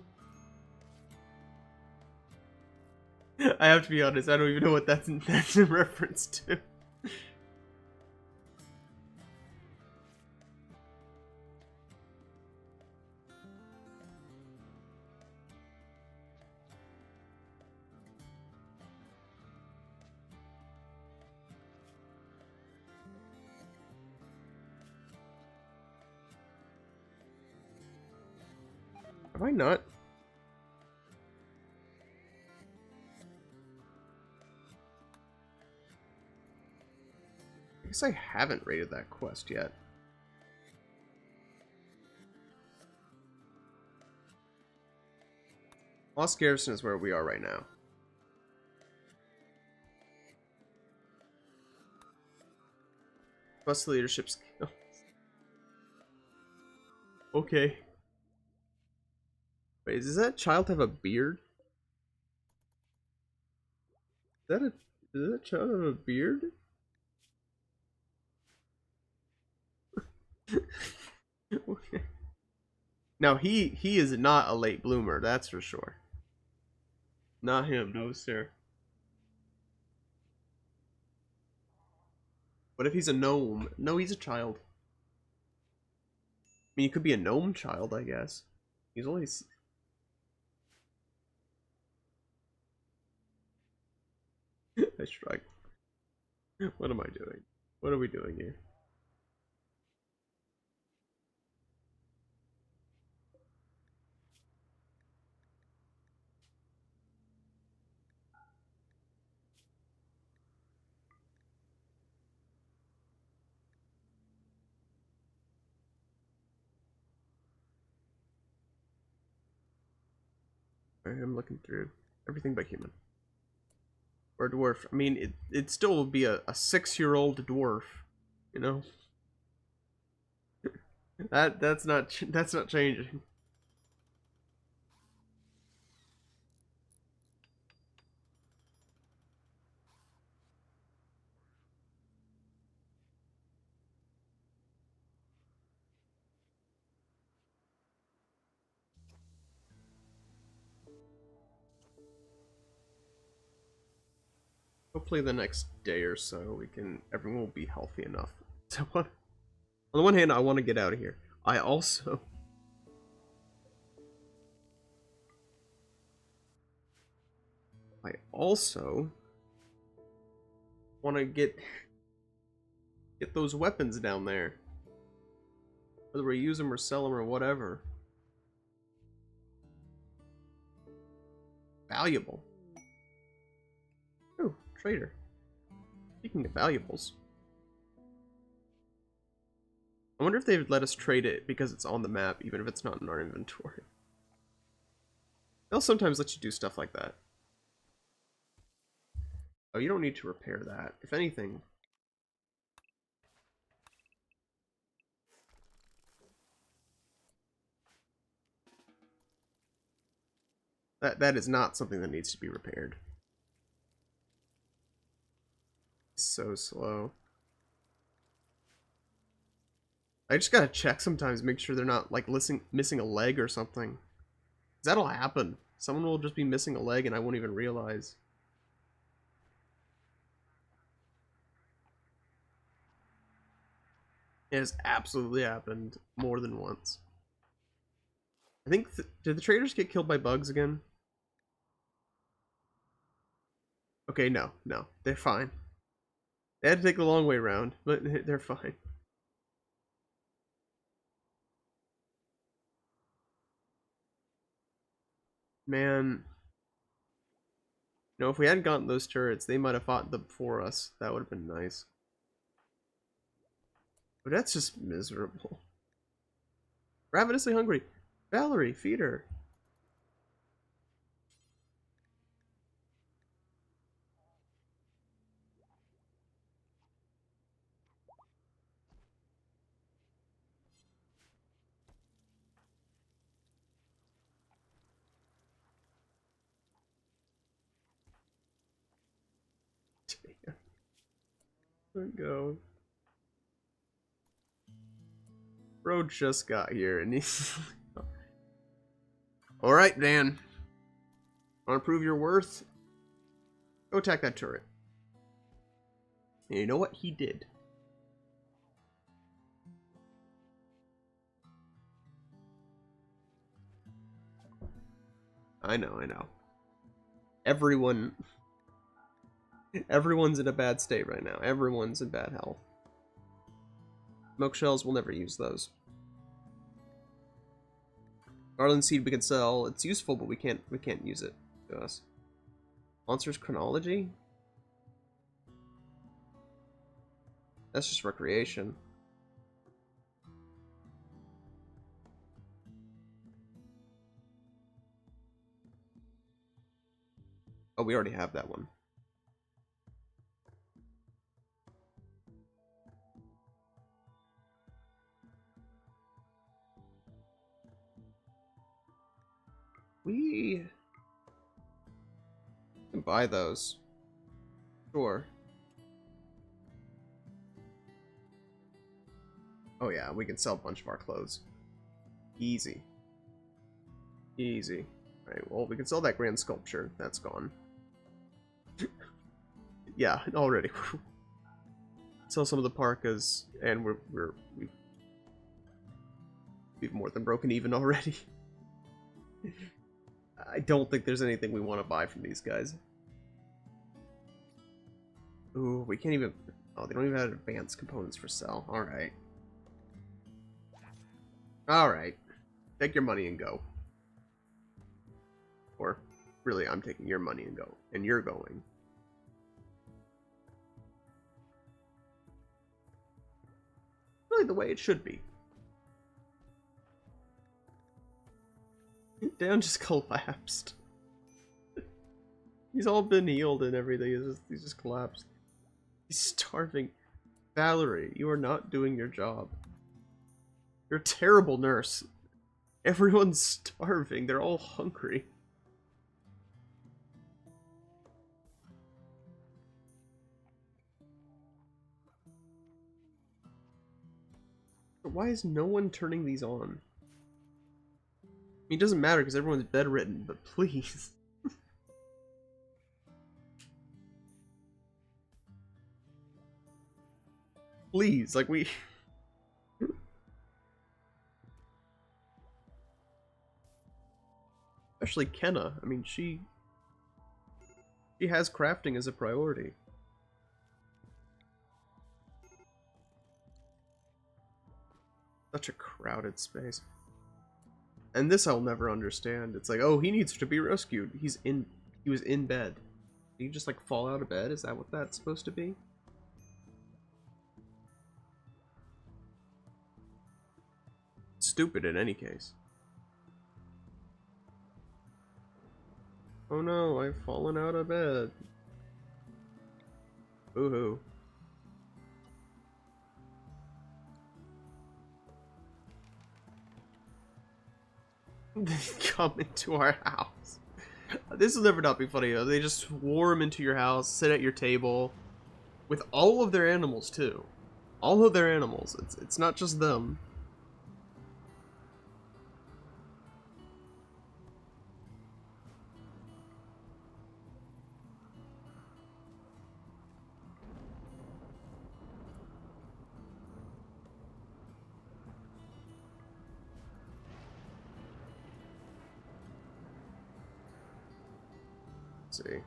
I have to be honest, I don't even know what that's in reference to. Have I not? I guess I haven't rated that quest yet. Lost Garrison is where we are right now. Plus leadership skill. Okay. Wait, does that child have a beard? Does that child have a beard? Okay. Now he is not a late bloomer, that's for sure. Not him, no sir. What if he's a gnome? No, he's a child. I mean, he could be a gnome child, I guess. He's only... I strike. What am I doing? What are we doing here? I'm looking through everything but human. Or dwarf. I mean, it still would be a 6-year-old dwarf, you know? That's not changing. Hopefully the next day or so everyone will be healthy enough. So on the one hand, I want to get out of here. I also want to get those weapons down there. Whether we use them or sell them or whatever. Valuable. Oh, trader. Speaking of valuables. I wonder if they would let us trade it because it's on the map, even if it's not in our inventory. They'll sometimes let you do stuff like that. Oh, you don't need to repair that. If anything... That is not something that needs to be repaired. So slow. I just gotta check sometimes, make sure they're not like missing a leg or something. 'Cause that'll happen. Someone will just be missing a leg and I won't even realize. It has absolutely happened more than once. I think, did the traders get killed by bugs again? Okay, no, they're fine. They had to take the long way around, but they're fine. Man, if we hadn't gotten those turrets, they might have fought them for us. That would have been nice. But that's just miserable. Ravenously hungry. Valerie, feed her. Go. Bro just got here and he's... Alright, Dan. Wanna prove your worth? Go attack that turret. And you know what? He did. I know, I know. Everyone's in a bad state right now. Everyone's in bad health. Smoke shells, we'll never use those. Garland seed we can sell. It's useful, but we can't use it to us. Monsters chronology? That's just recreation. Oh, we already have that one. We can buy those. Sure. Oh yeah, we can sell a bunch of our clothes. Easy. Easy. Alright, well, we can sell that grand sculpture. That's gone. Yeah, already. Sell some of the parkas, and we've more than broken even already. I don't think there's anything we want to buy from these guys. Ooh, we can't even... Oh, they don't even have advanced components for sale. Alright. Alright. Take your money and go. Or, really, I'm taking your money and go. And you're going. Really the way it should be. Dan just collapsed. He's all been healed and everything. He's just collapsed. He's starving. Valerie, you are not doing your job. You're a terrible nurse. Everyone's starving. They're all hungry. Why is no one turning these on? I mean, it doesn't matter because everyone's bedridden, but please. Please, like we... Especially Kenna. I mean, she has crafting as a priority. Such a crowded space. And this I'll never understand. It's like, oh, he needs to be rescued. He was in bed. Did he just like fall out of bed? Is that what that's supposed to be? Stupid in any case. Oh no, I've fallen out of bed. Boo-hoo. They come into our house. This will never not be funny though. They just swarm into your house, sit at your table, with all of their animals too. All of their animals. It's not just them. Let's see. I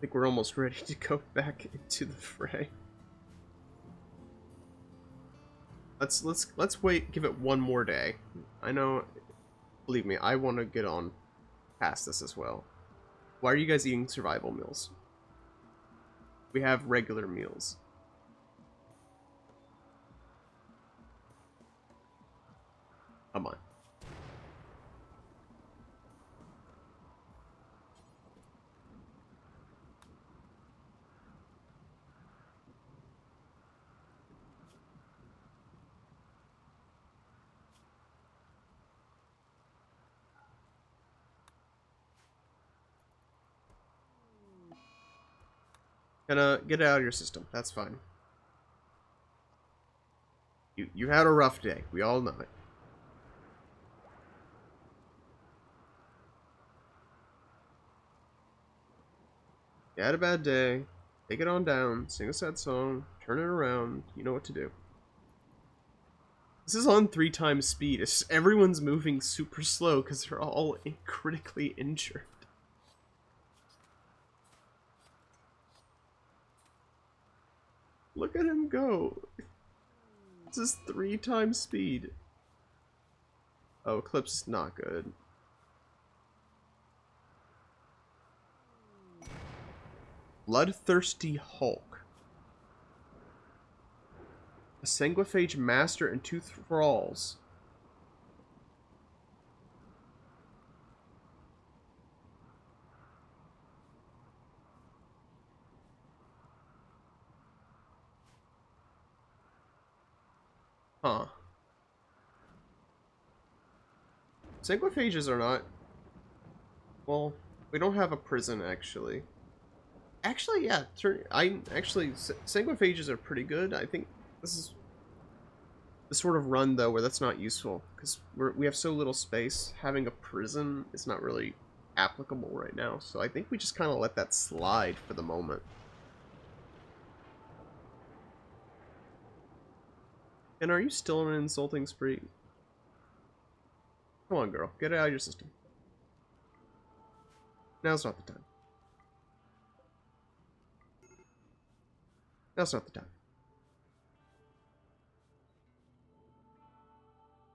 think we're almost ready to go back into the fray. Let's wait, give it one more day. I know, believe me, I want to get on past this as well. Why are you guys eating survival meals? We have regular meals. Come on. Gonna get it out of your system. That's fine. You had a rough day. We all know it. You had a bad day. Take it on down. Sing a sad song. Turn it around. You know what to do. This is on 3 times speed. Everyone's moving super slow because they're all critically injured. Look at him go. This is 3 times speed. Oh, Eclipse is not good. Bloodthirsty Hulk. A sanguiphage master and 2 thralls. Huh. Sanguiphages are not... Well, we don't have a prison, actually. Actually, yeah. Sanguiphages are pretty good. I think this is the sort of run, though, where that's not useful. Because we have so little space. Having a prison is not really applicable right now. So I think we just kind of let that slide for the moment. And are you still on an insulting spree? Come on, girl. Get it out of your system. Now's not the time. Now's not the time.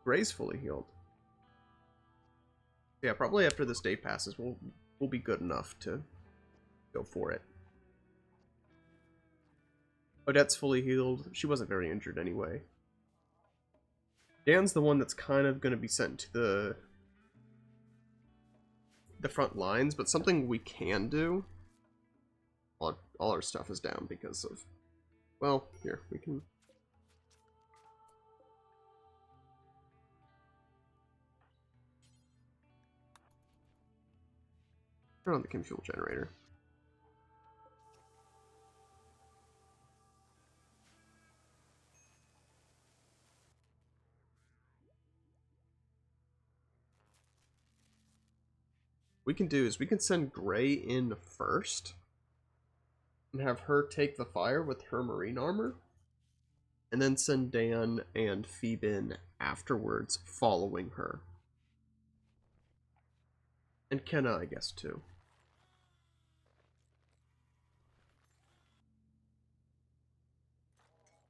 Gracefully healed. Yeah, probably after this day passes, we'll be good enough to go for it. Odette's fully healed. She wasn't very injured anyway. Dan's the one that's kind of going to be sent to the front lines, but something we can do. All our stuff is down because of... Well, here, we can... Turn on the chem fuel generator. What we can do is we can send Gray in first and have her take the fire with her marine armor, and then send Dan and Phoebe in afterwards following her. And Kenna, I guess, too.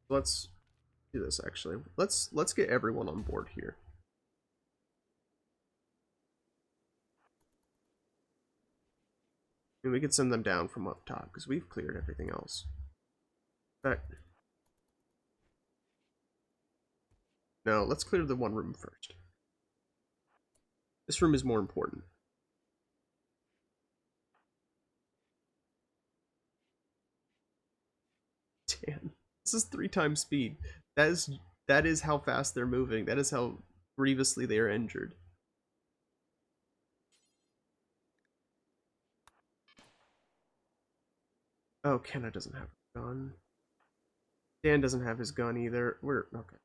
Let's do this, actually. Let's get everyone on board here. And we could send them down from up top, because we've cleared everything else. But no, let's clear the one room first. This room is more important. Damn. This is 3 times speed. That is how fast they're moving. That is how grievously they are injured. Oh, Kenna doesn't have a gun. Dan doesn't have his gun either. We're okay.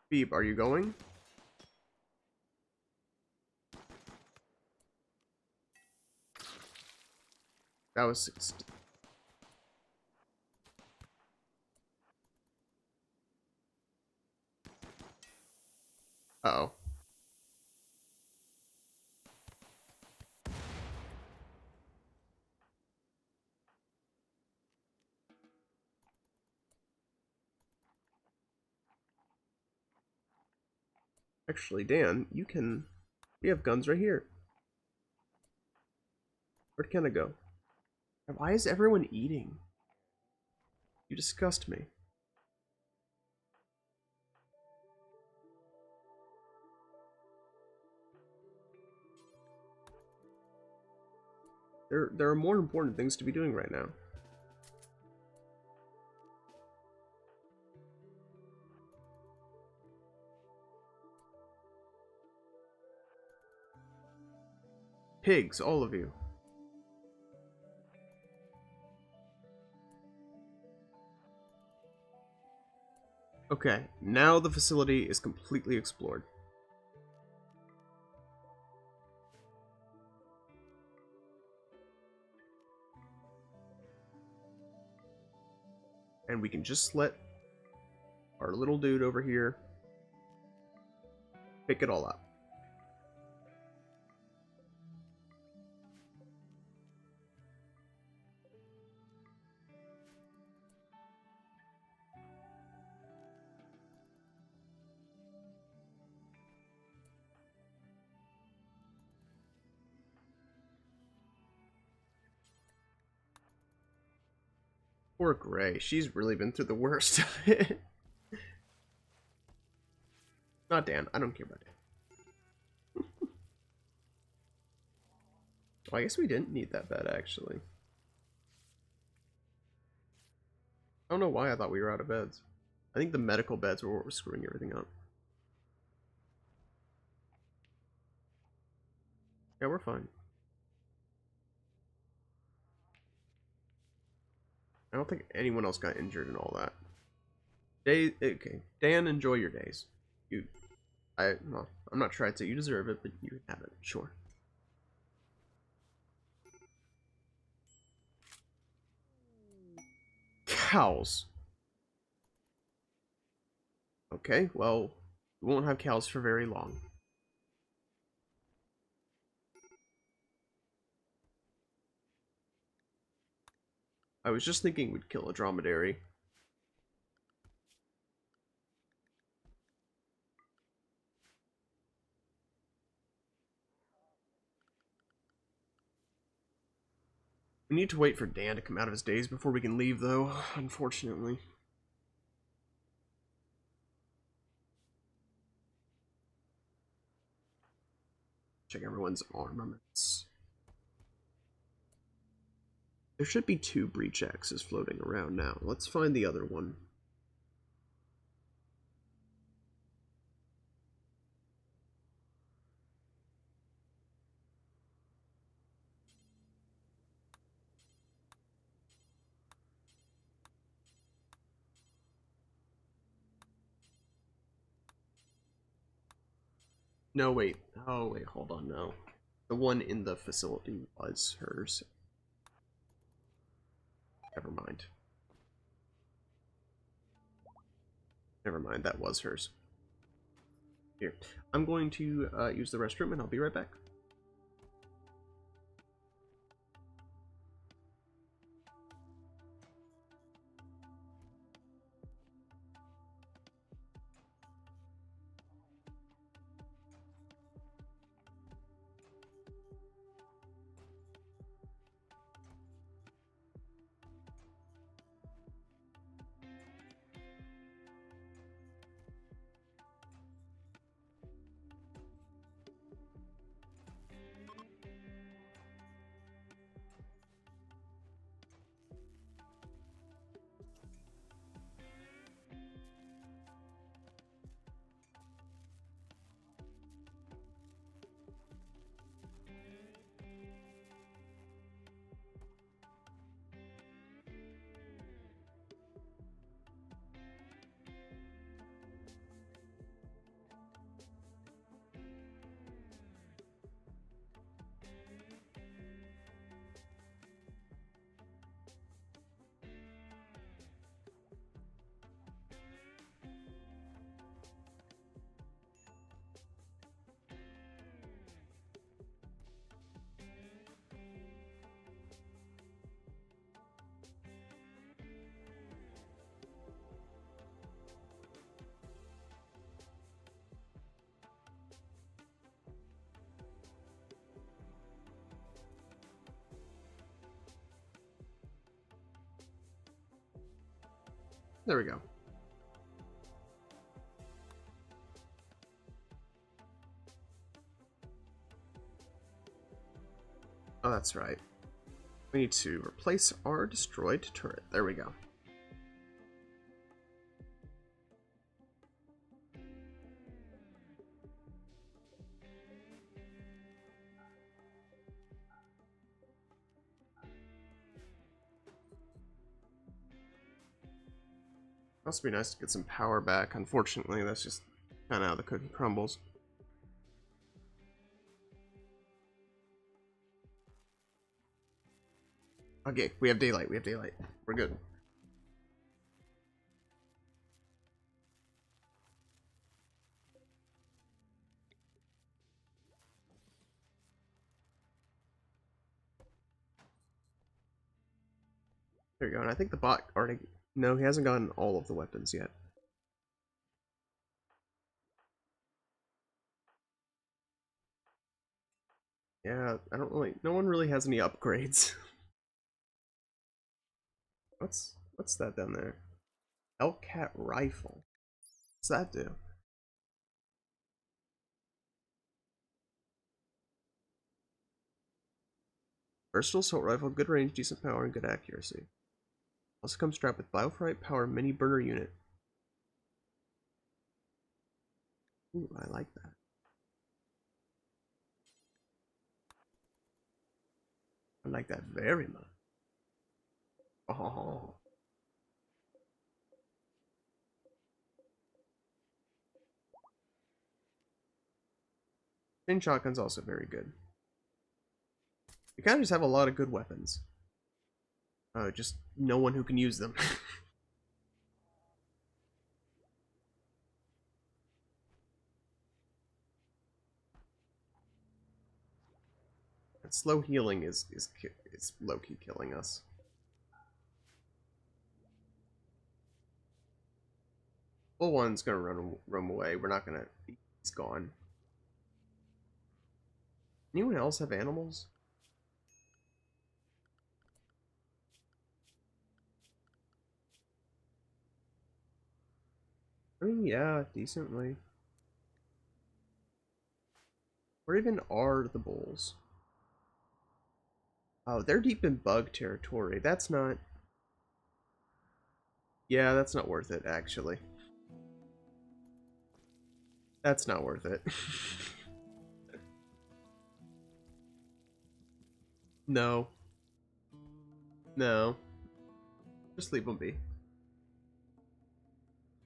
Phoebe, are you going? That was 60. Uh-oh. Actually, Dan, you can... We have guns right here. Where'd Kenna go? And why is everyone eating? You disgust me. There are more important things to be doing right now. Pigs, all of you. Okay, now the facility is completely explored. And we can just let our little dude over here pick it all up. Poor Gray. She's really been through the worst. Not Dan. I don't care about Dan. Well, I guess we didn't need that bed, actually. I don't know why I thought we were out of beds. I think the medical beds were what was screwing everything up. Yeah, we're fine. I don't think anyone else got injured and all that. Okay. Dan, enjoy your days. Well, I'm not trying to say you deserve it, but you have it, sure. Cows. Okay, well, we won't have cows for very long. I was just thinking we'd kill a dromedary. We need to wait for Dan to come out of his daze before we can leave, though, unfortunately. Check everyone's armaments. There should be 2 breach axes floating around now. Let's find the other one. No, wait. Oh, wait, hold on, no. The one in the facility was hers. Never mind. Never mind, that was hers. Here. I'm going to use the restroom, and I'll be right back. There we go. Oh, that's right. We need to replace our destroyed turret. There we go. Must be nice to get some power back. Unfortunately, that's just kind of how the cookie crumbles. Okay, we have daylight. We have daylight. We're good. There you go. And I think the bot already... No, he hasn't gotten all of the weapons yet. Yeah, I don't really... No one really has any upgrades. What's that down there? Hellcat rifle. What's that do? Versatile assault rifle, good range, decent power, and good accuracy. Also comes strapped with Biofright Power Mini Burner Unit. Ooh, I like that. I like that very much. Oh. Chain shotgun's also very good. We kind of just have a lot of good weapons. Just no one who can use them. And slow healing is low-key killing us. Full one's gonna run away. We're not gonna... He's gone. Anyone else have animals? I mean, yeah, decently. Where even are the bulls? Oh, they're deep in bug territory. That's not... Yeah, that's not worth it, actually. That's not worth it. No. No. Just leave them be.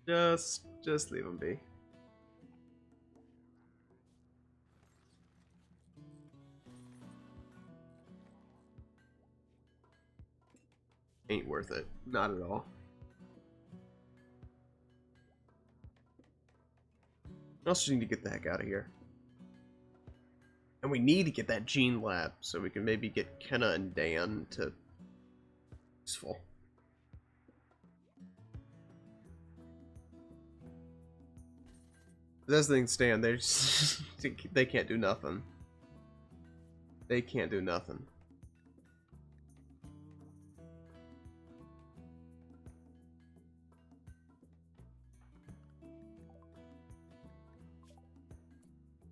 Just leave them be. Ain't worth it. Not at all. We also need to get the heck out of here. And we need to get that gene lab so we can maybe get Kenna and Dan to useful. As things stand, they just they can't do nothing. They can't do nothing.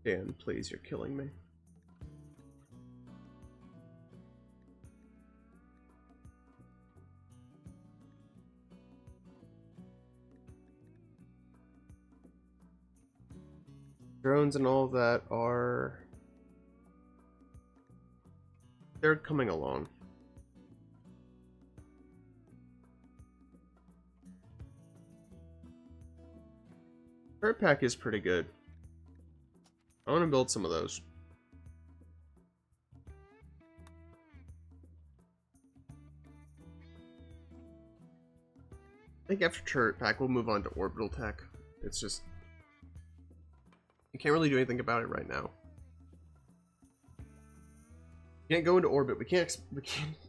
Dan, please, you're killing me. Drones and all of that are... They're coming along. Turret pack is pretty good. I want to build some of those. I think after turret pack, we'll move on to orbital tech. It's just... You can't really do anything about it right now. We can't go into orbit. We can't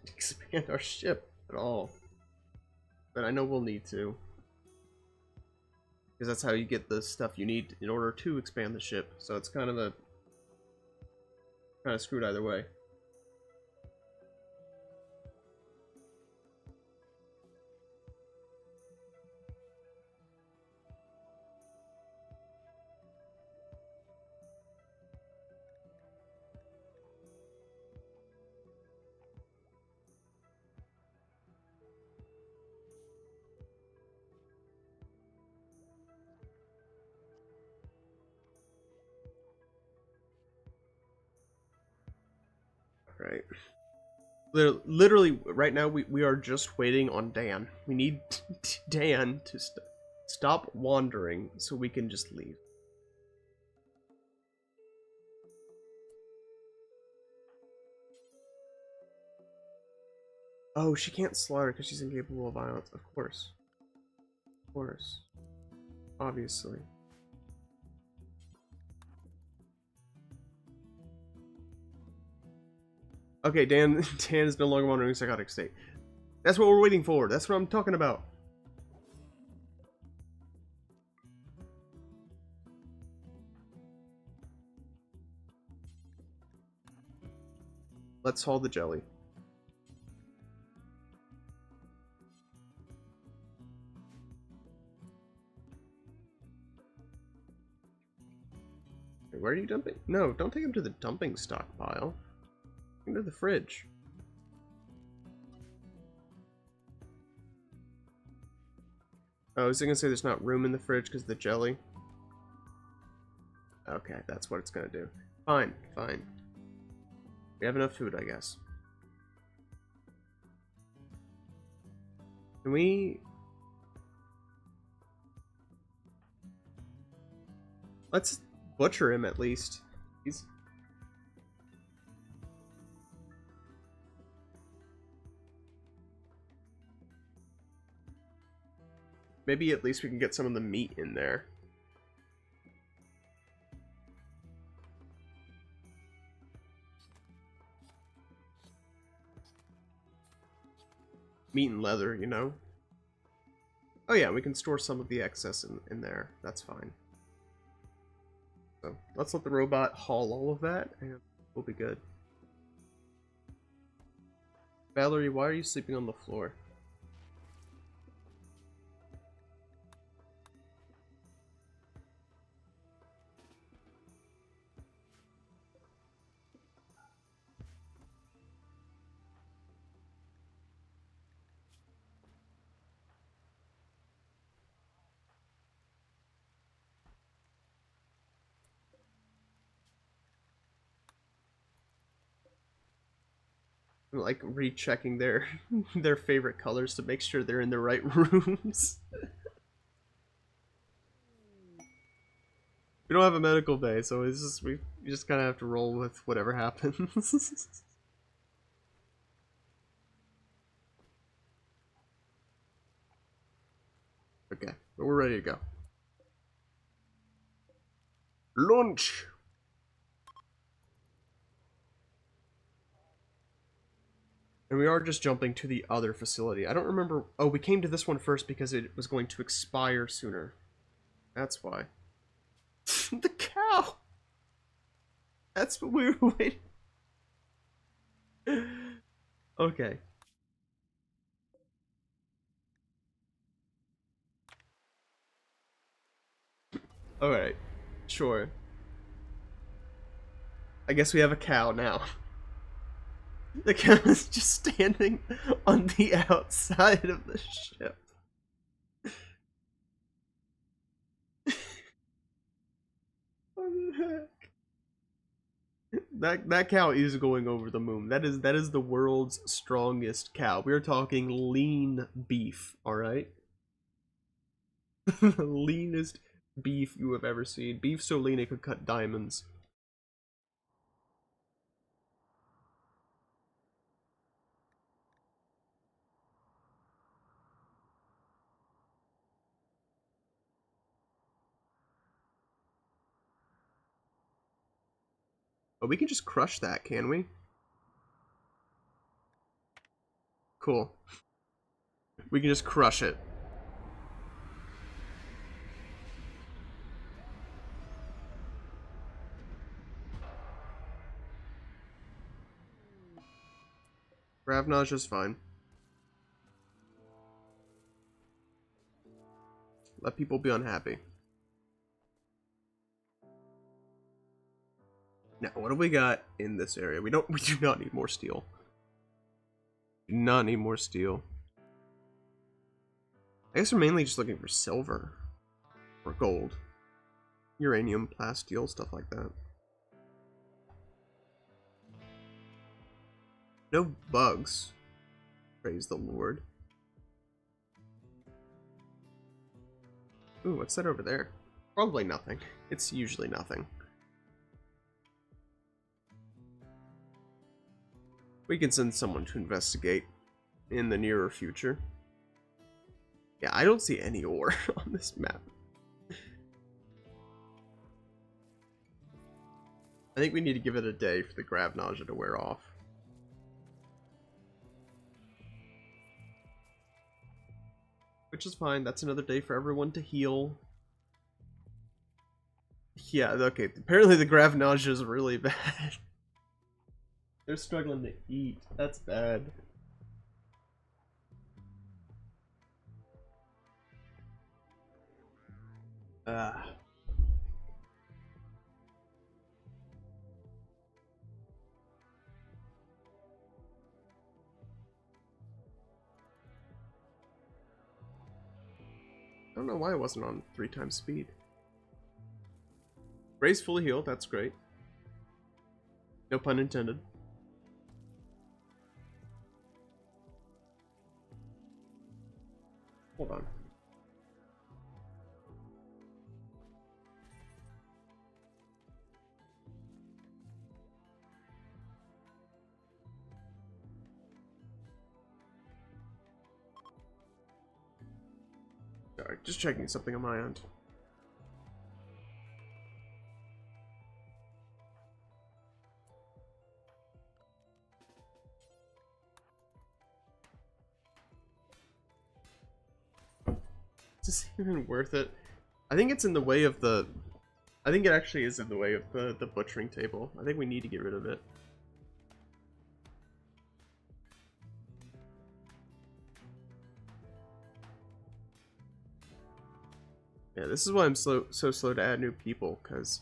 expand our ship at all. But I know we'll need to. Because that's how you get the stuff you need in order to expand the ship. So it's kind of screwed either way. Right. Literally, right now we are just waiting on Dan. We need Dan to Stop wandering so we can just leave. Oh, she can't slaughter because she's incapable of violence. Of course. Of course. Obviously. Okay, Dan is no longer wandering in a psychotic state. That's what we're waiting for. That's what I'm talking about. Let's haul the jelly. Wait, where are you dumping? No, don't take him to the dumping stockpile. Take him to the fridge. Oh, I was gonna say there's not room in the fridge because of the jelly. Okay, that's what it's gonna do. Fine, fine. We have enough food, I guess. Can we... Let's butcher him at least. He's... Maybe at least we can get some of the meat in there. Meat and leather, you know? Oh yeah, we can store some of the excess in there. That's fine. So let's let the robot haul all of that, and we'll be good. Valerie, why are you sleeping on the floor? I'm like rechecking their their favorite colors to make sure they're in the right rooms. We don't have a medical bay, so it's just we just kind of have to roll with whatever happens. Okay, but we're ready to go. Lunch. And we are just jumping to the other facility. I don't remember... Oh, we came to this one first because it was going to expire sooner. That's why. The cow! That's what we were waiting... Okay. Alright. Sure. I guess we have a cow now. The cow is just standing on the outside of the ship. What the heck? That cow is going over the moon. That is the world's strongest cow. We're talking lean beef, alright? The leanest beef you have ever seen. Beef so lean it could cut diamonds. Oh, we can just crush that, can we? Cool. We can just crush it. Ravnage is fine. Let people be unhappy. Now, what do we got in this area? We do not need more steel. Do not need more steel. I guess we're mainly just looking for silver. Or gold. Uranium, plasteel, stuff like that. No bugs. Praise the Lord. Ooh, what's that over there? Probably nothing. It's usually nothing. We can send someone to investigate in the nearer future. Yeah, I don't see any ore on this map. I think we need to give it a day for the grav nausea to wear off. Which is fine. That's another day for everyone to heal. Yeah, okay. Apparently the grav nausea is really bad. They're struggling to eat. That's bad. I don't know why it wasn't on 3 times speed. Ray's fully healed. That's great. No pun intended. Hold on. Sorry, just checking something on my end. Is this even worth it? I think it's in the way of the... I think it actually is in the way of the butchering table. I think we need to get rid of it. Yeah, this is why I'm so slow to add new people, because...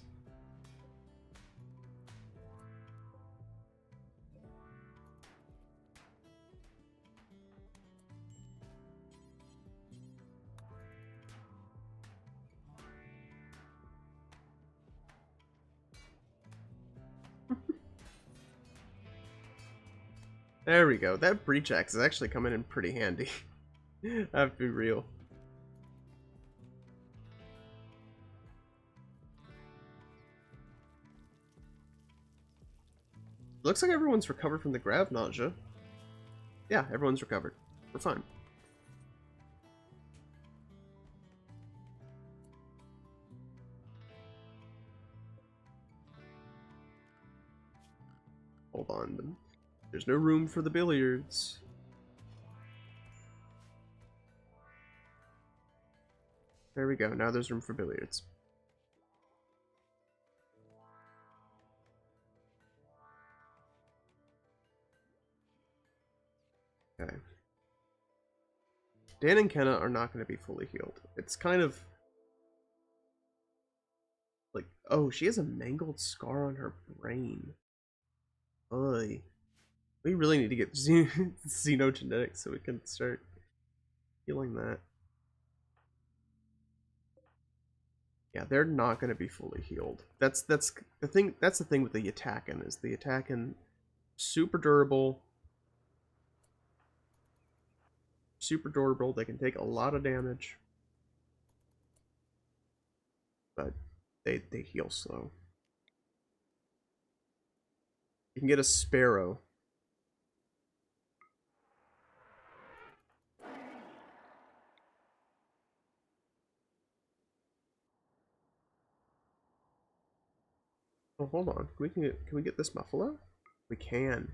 There we go. That breach axe is actually coming in pretty handy. I have to be real. Looks like everyone's recovered from the grav nausea. Yeah, everyone's recovered. We're fine. Hold on. There's no room for the billiards. There we go. Now there's room for billiards. Okay. Dan and Kenna are not going to be fully healed. It's kind of... like, oh, she has a mangled scar on her brain. Oy. We really need to get xenogenetics so we can start healing that. Yeah, they're not going to be fully healed. That's the thing. That's the thing with the attacking is the attacking super durable. Super durable. They can take a lot of damage, but they heal slow. You can get a sparrow. Oh, hold on. Can we get this buffalo? We can.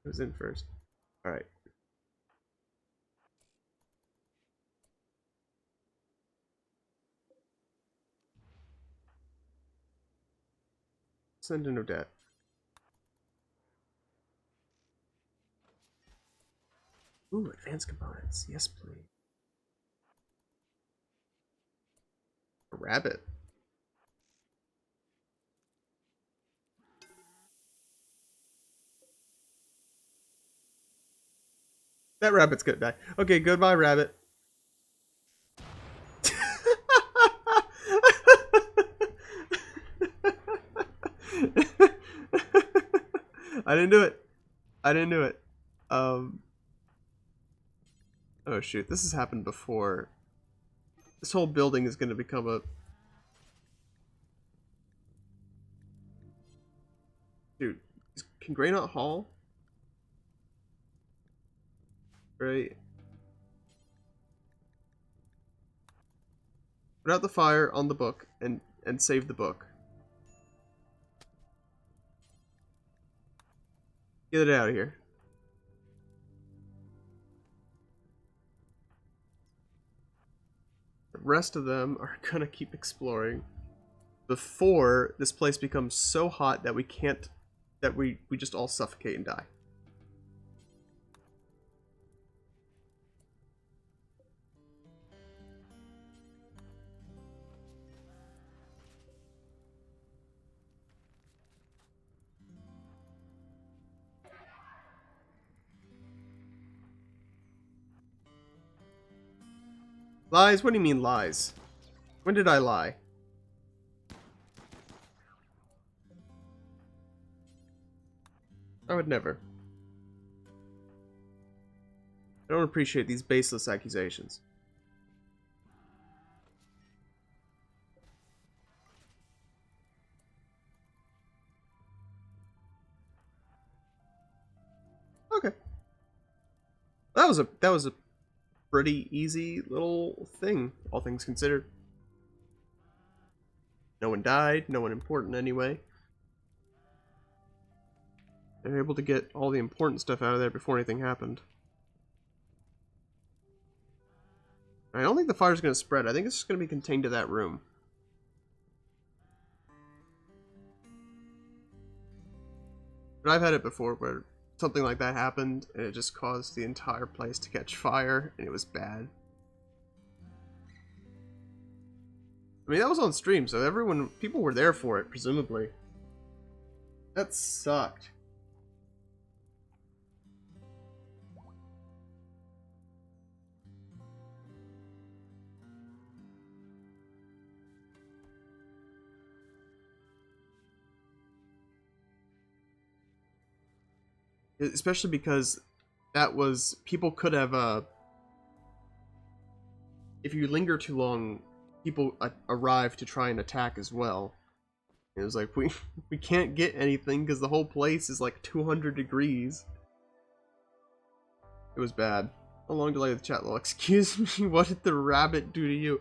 Who's in first? All right. Send in Odette. Ooh, advanced components. Yes, please. A rabbit. That rabbit's gonna die. Okay, goodbye, rabbit. I didn't do it. I didn't do it. Oh shoot, this has happened before. This whole building is going to become a... Dude, can Grey not haul? Right. Put out the fire on the book and save the book. Get it out of here. The rest of them are gonna keep exploring before this place becomes so hot that we can't, that we just all suffocate and die. Lies? What do you mean lies? When did I lie? I would never. I don't appreciate these baseless accusations. Okay. That was a pretty easy little thing, all things considered. No one died, no one important anyway. They were able to get all the important stuff out of there before anything happened. I don't think the fire's going to spread. I think it's just going to be contained to that room. But I've had it before where something like that happened and it just caused the entire place to catch fire and it was bad. I mean, that was on stream, so people were there for it, presumably. That sucked. Especially because that was... People could have... if you linger too long, people arrive to try and attack as well. And it was like, we can't get anything because the whole place is like 200 degrees. It was bad. A long delay with the chat lol. Excuse me, what did the rabbit do to you?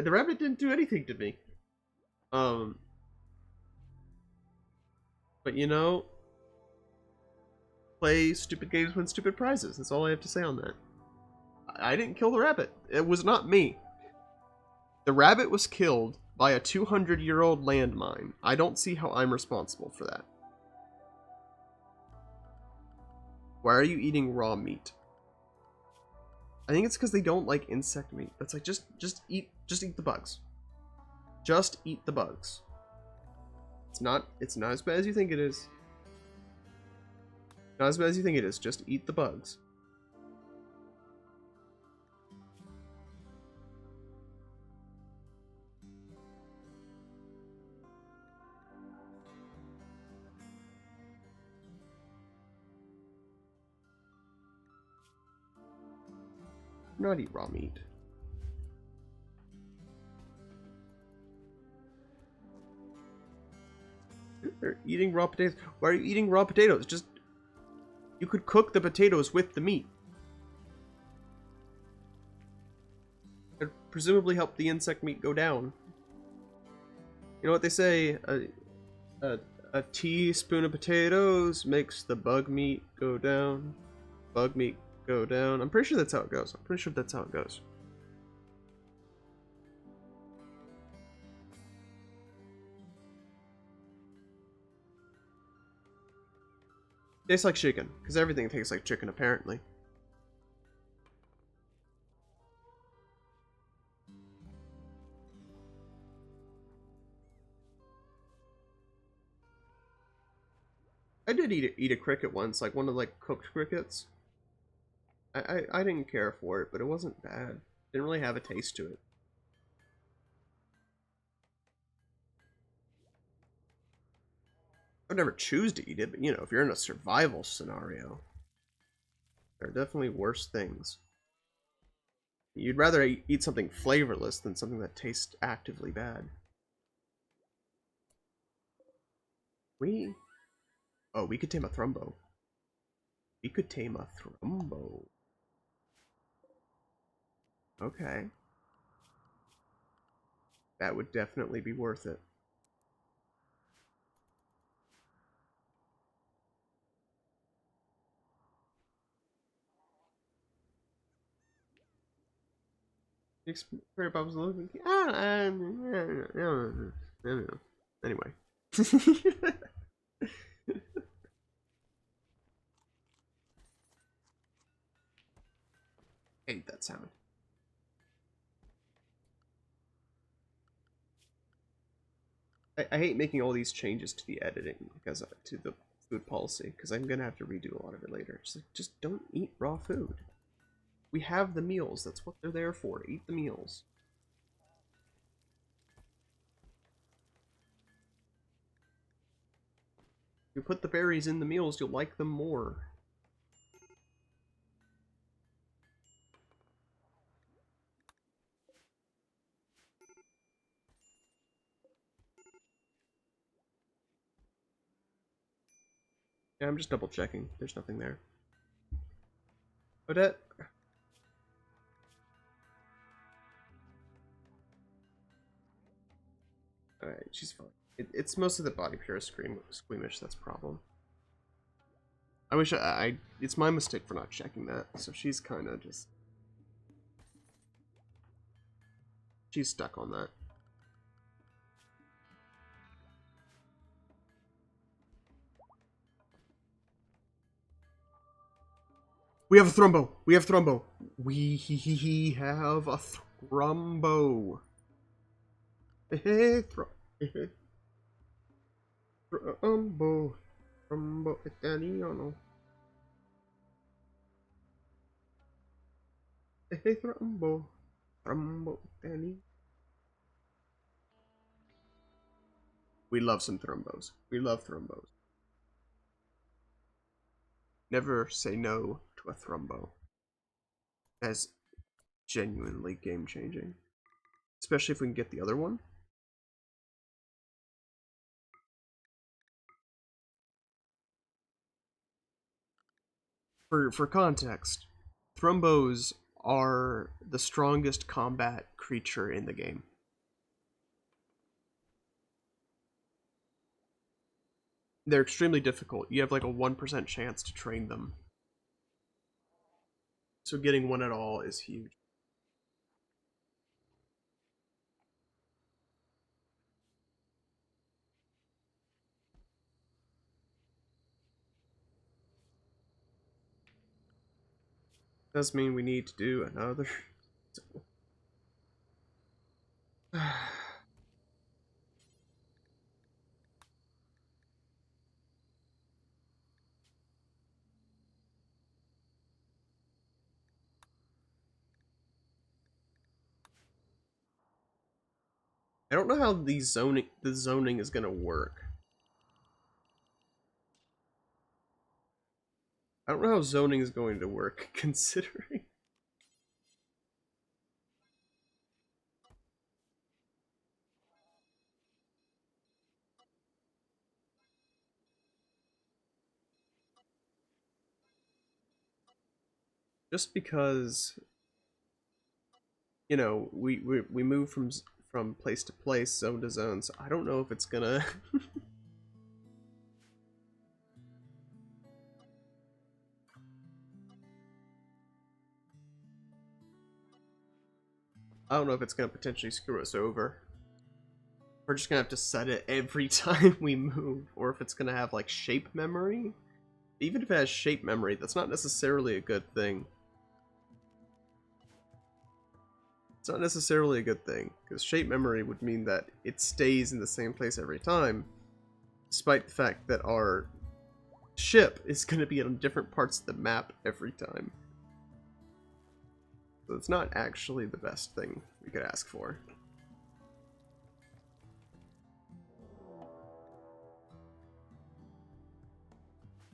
The rabbit didn't do anything to me. But you know... Play stupid games, win stupid prizes. That's all I have to say on that. I didn't kill the rabbit. It was not me. The rabbit was killed by a 200-year-old landmine. I don't see how I'm responsible for that. Why are you eating raw meat? I think it's because they don't like insect meat. That's like just eat the bugs. Just eat the bugs. It's not as bad as you think it is. Not as bad as you think it is. Just eat the bugs. Not eat raw meat. They're eating raw potatoes. Why are you eating raw potatoes? Just... You could cook the potatoes with the meat. It'd presumably help the insect meat go down. You know what they say? A teaspoon of potatoes makes the bug meat go down. Bug meat go down. I'm pretty sure that's how it goes. I'm pretty sure that's how it goes. Tastes like chicken, because everything tastes like chicken, apparently. I did eat a cricket once, like one of like cooked crickets. I didn't care for it, but it wasn't bad. Didn't really have a taste to it. I'd never choose to eat it, but you know, if you're in a survival scenario, there are definitely worse things. You'd rather eat something flavorless than something that tastes actively bad. We... Oh, we could tame a Thrumbo. We could tame a Thrumbo. Okay. That would definitely be worth it. Anyway. Hate that sound. I hate making all these changes to the editing because to the food policy because I'm gonna have to redo a lot of it later. Just don't eat raw food. We have the meals. That's what they're there for. To eat the meals. If you put the berries in the meals, you'll like them more. Yeah, I'm just double checking. There's nothing there. Odette. Alright, she's fine. It's mostly the body pure squeamish that's a problem. I wish it's my mistake for not checking that. So she's kind of just... She's stuck on that. We have a Thrumbo! We have Thrumbo! We have a Thrumbo! Hey, Thrumbo. Thrumbo Italiano. Hey, Thrumbo. Thrumbo Italiano. We love some Thrumbos. We love Thrumbos. Never say no to a Thrumbo. That's genuinely game-changing. Especially if we can get the other one. For context, Thrumbos are the strongest combat creature in the game. They're extremely difficult. You have like a 1% chance to train them. So getting one at all is huge. Does mean we need to do another. I don't know how the zoning is gonna work. I don't know how zoning is going to work, considering. Just because, you know, we move from place to place, zone to zone, so I don't know if it's gonna. I don't know if it's gonna potentially screw us over. We're just gonna have to set it every time we move, or if it's gonna have like shape memory. Even if it has shape memory, that's not necessarily a good thing. It's not necessarily a good thing, because shape memory would mean that it stays in the same place every time, despite the fact that our ship is going to be on different parts of the map every time. So it's not actually the best thing we could ask for.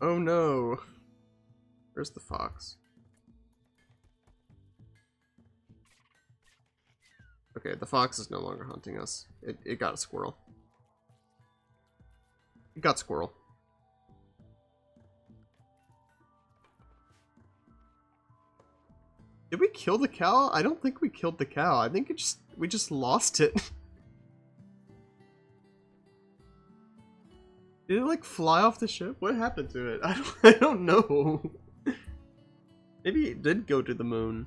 Oh no. Where's the fox? Okay, the fox is no longer hunting us. It got a squirrel. It got squirrel. Did we kill the cow? I don't think we killed the cow. I think we just lost it. Did it like fly off the ship? What happened to it? I don't know. Maybe it did go to the moon.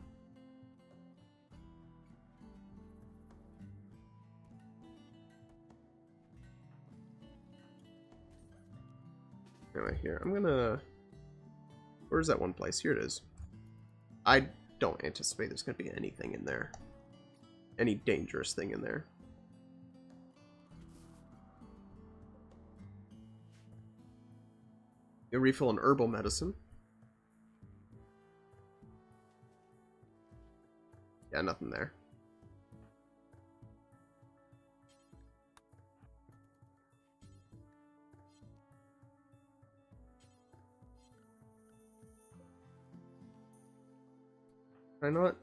Anyway, here, I'm gonna... Where's that one place? Here it is. I don't anticipate there's gonna be anything in there. Any dangerous thing in there. You refill an herbal medicine. Yeah, nothing there. Can I not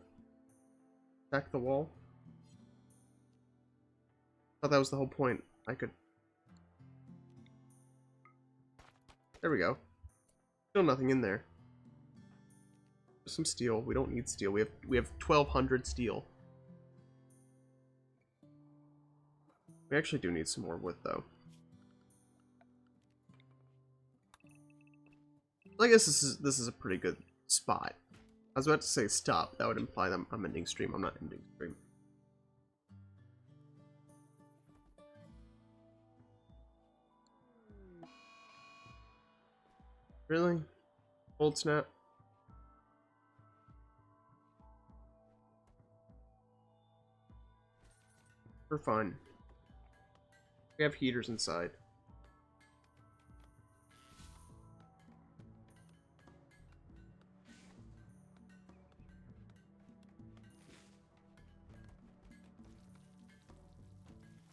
attack the wall? I thought that was the whole point. I could... There we go. Still nothing in there. Just some steel. We don't need steel. We have 1,200 steel. We actually do need some more wood, though. I guess this is a pretty good spot. I was about to say stop. That would imply that I'm ending stream. I'm not ending stream. Really? Old snap? We're fine. We have heaters inside.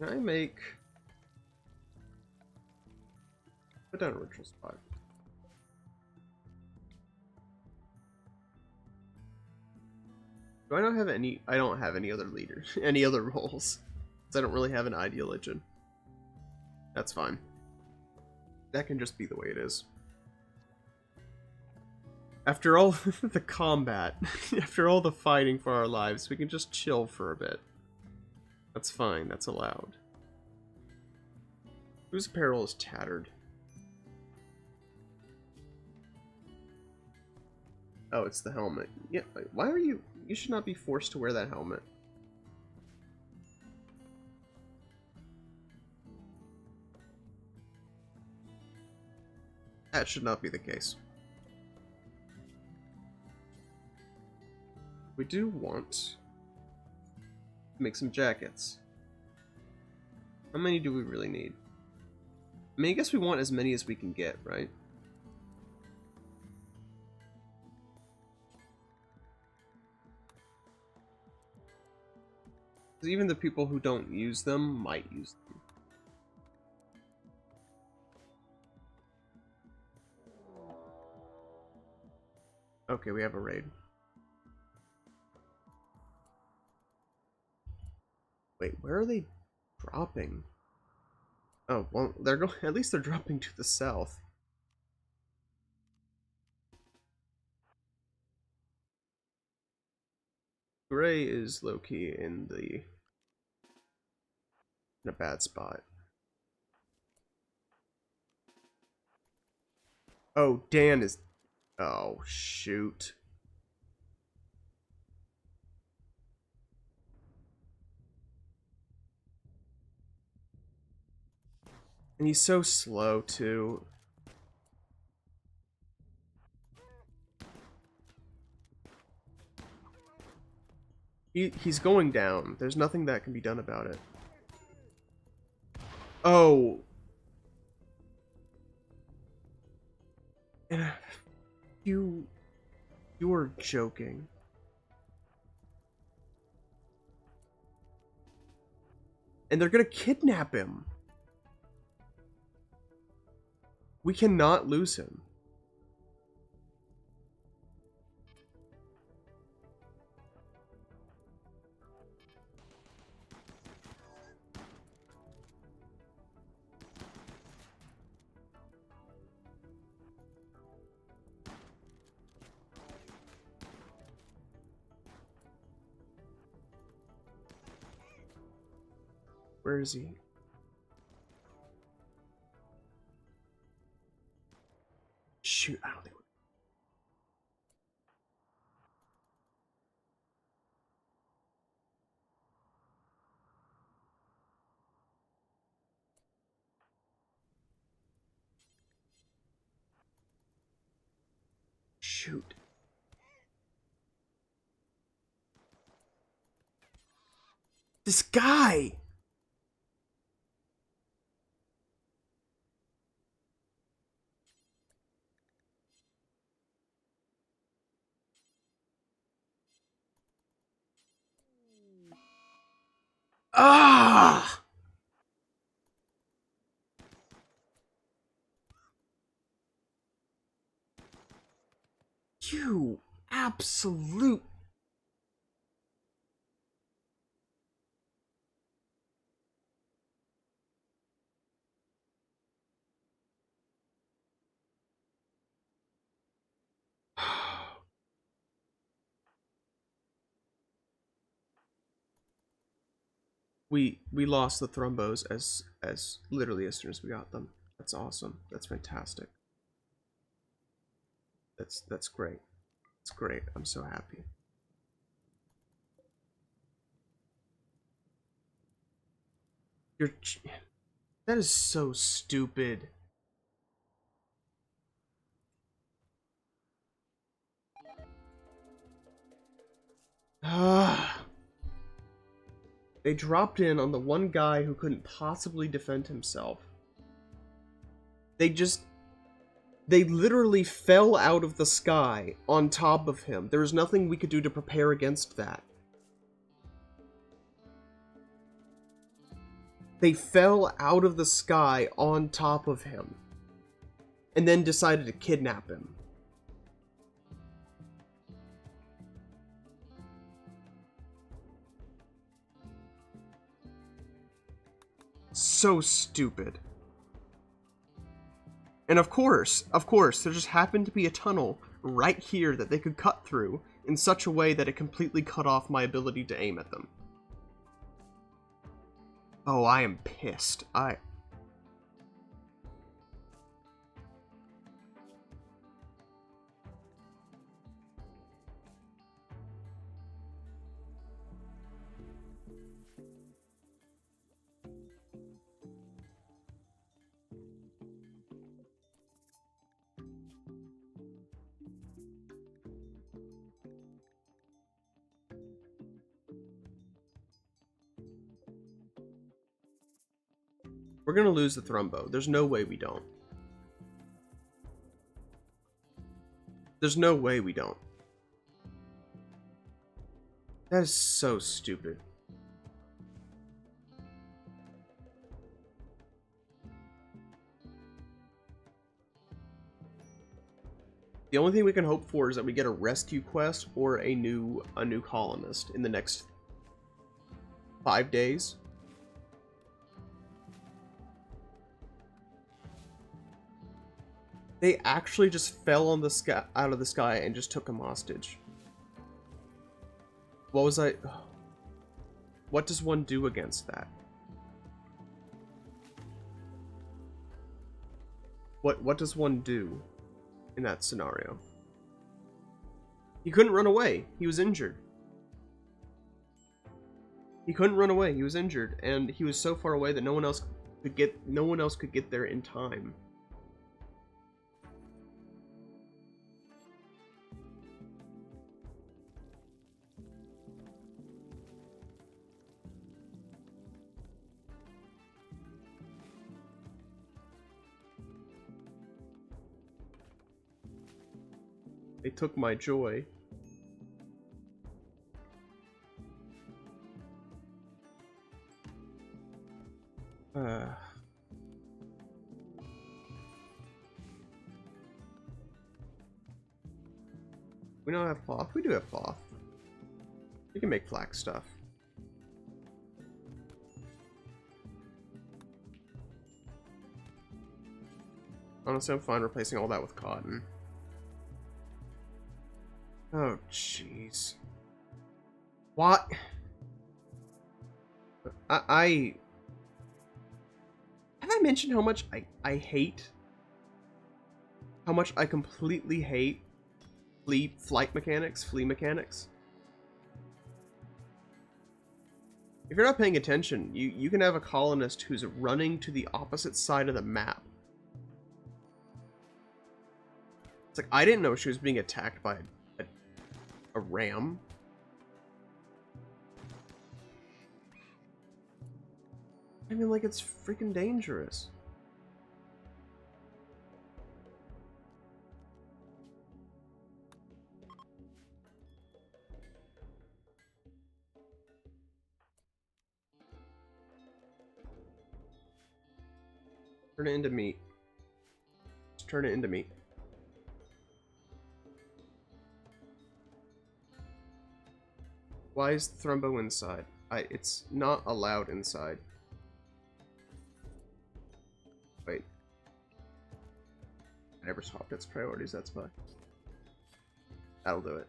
Can I make... Put down a ritual spot. Do I not have any... I don't have any other leaders. Any other roles. Because I don't really have an ideologian. That's fine. That can just be the way it is. After all the combat, after all the fighting for our lives, we can just chill for a bit. That's fine, that's allowed. Whose apparel is tattered? Oh, it's the helmet. Yeah, why are you... You should not be forced to wear that helmet. That should not be the case. We do want to make some jackets. How many do we really need? I mean, I guess we want as many as we can get, right? Because even the people who don't use them might use them. Okay, we have a raid. Wait, where are they dropping? Oh, well, they're going. At least they're dropping to the south. Gray is low-key in a bad spot. Oh, Dan is... Oh, shoot. And he's so slow, too. He's going down. There's nothing that can be done about it. Oh. You are joking. And they're gonna kidnap him. We cannot lose him. Where is he? Shoot, I don't think. Shoot. This guy! Ah! You absolute. We lost the thrombos as literally as soon as we got them. That's awesome. That's fantastic. That's great. It's great. I'm so happy. You're that is so stupid. Ah. They dropped in on the one guy who couldn't possibly defend himself. They literally fell out of the sky on top of him. There was nothing we could do to prepare against that. They fell out of the sky on top of him. And then decided to kidnap him. So stupid. And of course, there just happened to be a tunnel right here that they could cut through in such a way that it completely cut off my ability to aim at them. Oh, I am pissed. We're gonna lose the thrombo. There's no way we don't. There's no way we don't. That is so stupid. The only thing we can hope for is that we get a rescue quest or a new colonist in the next 5 days. They actually just fell on the sky, out of the sky, and just took him hostage. What was I? What does one do against that? What does one do in that scenario? He couldn't run away. He was injured. He couldn't run away. He was injured, and he was so far away that no one else could get there in time. They took my joy. We don't have cloth. We do have cloth. We can make flax stuff. Honestly, I'm fine replacing all that with cotton. Oh, jeez. What? mention how much I hate, how much I completely hate flight mechanics, flea mechanics? If you're not paying attention, you can have a colonist who's running to the opposite side of the map. It's like, I didn't know she was being attacked by a ram. I mean, like, it's freaking dangerous. Turn it into meat. Just turn it into meat. Why is Thrumbo inside? It's not allowed inside. Wait. I never swapped its priorities, that's fine. That'll do it.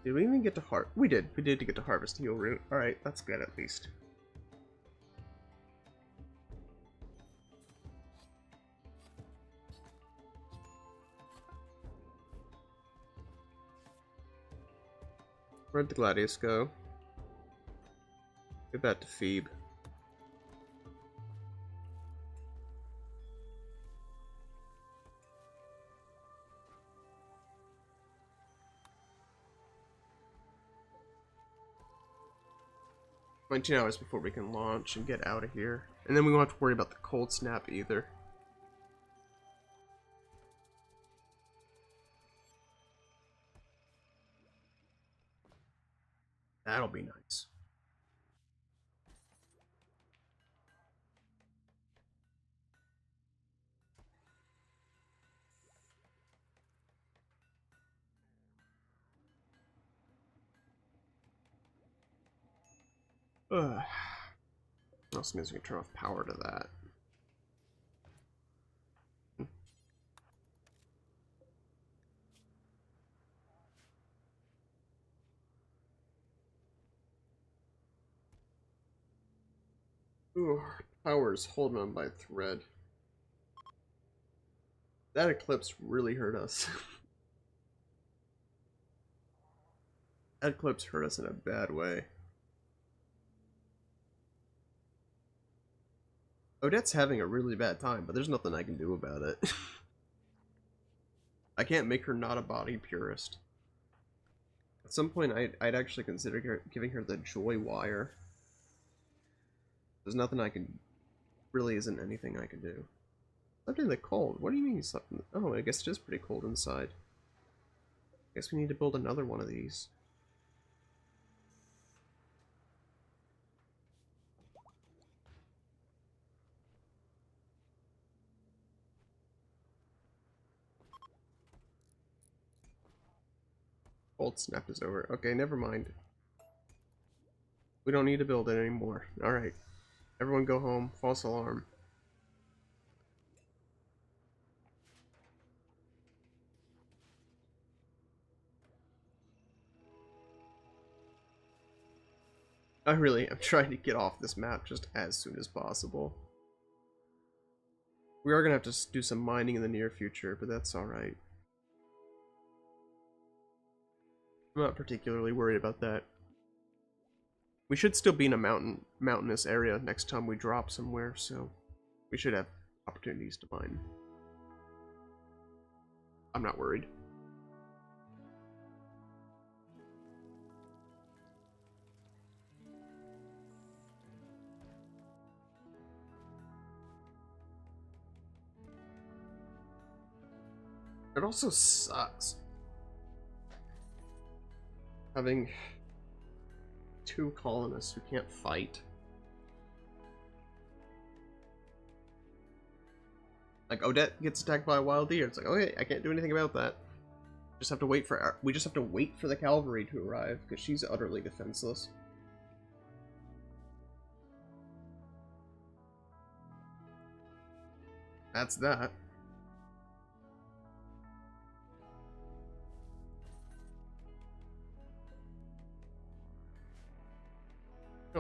Did we even get to We did. We did get to harvest heal root. Alright, that's good at least. Where'd the Gladius go? Give that to Phoebe. "19 hours before we can launch and get out of here. And then we won't have to worry about the cold snap either." That'll be nice. Ugh. Also means we can turn off power to that. Ooh, power's holding on by a thread. That eclipse really hurt us. That eclipse hurt us in a bad way. Odette's having a really bad time, but there's nothing I can do about it. I can't make her not a body purist. At some point, I'd actually consider giving her the joy wire. There's nothing I can... Really isn't anything I can do. Slept in the cold? What do you mean you slept in the... Oh, I guess it is pretty cold inside. Guess we need to build another one of these. Cold snap is over. Okay, never mind. We don't need to build it anymore. Alright. Everyone go home. False alarm. I'm trying to get off this map just as soon as possible. We are going to have to do some mining in the near future, but that's alright. I'm not particularly worried about that. We should still be in a mountainous area next time we drop somewhere, so we should have opportunities to mine. I'm not worried. It also sucks having two colonists who can't fight. Like, Odette gets attacked by a wild deer. It's like, okay, I can't do anything about that. Just have to wait for we just have to wait for the cavalry to arrive because she's utterly defenseless. That's that.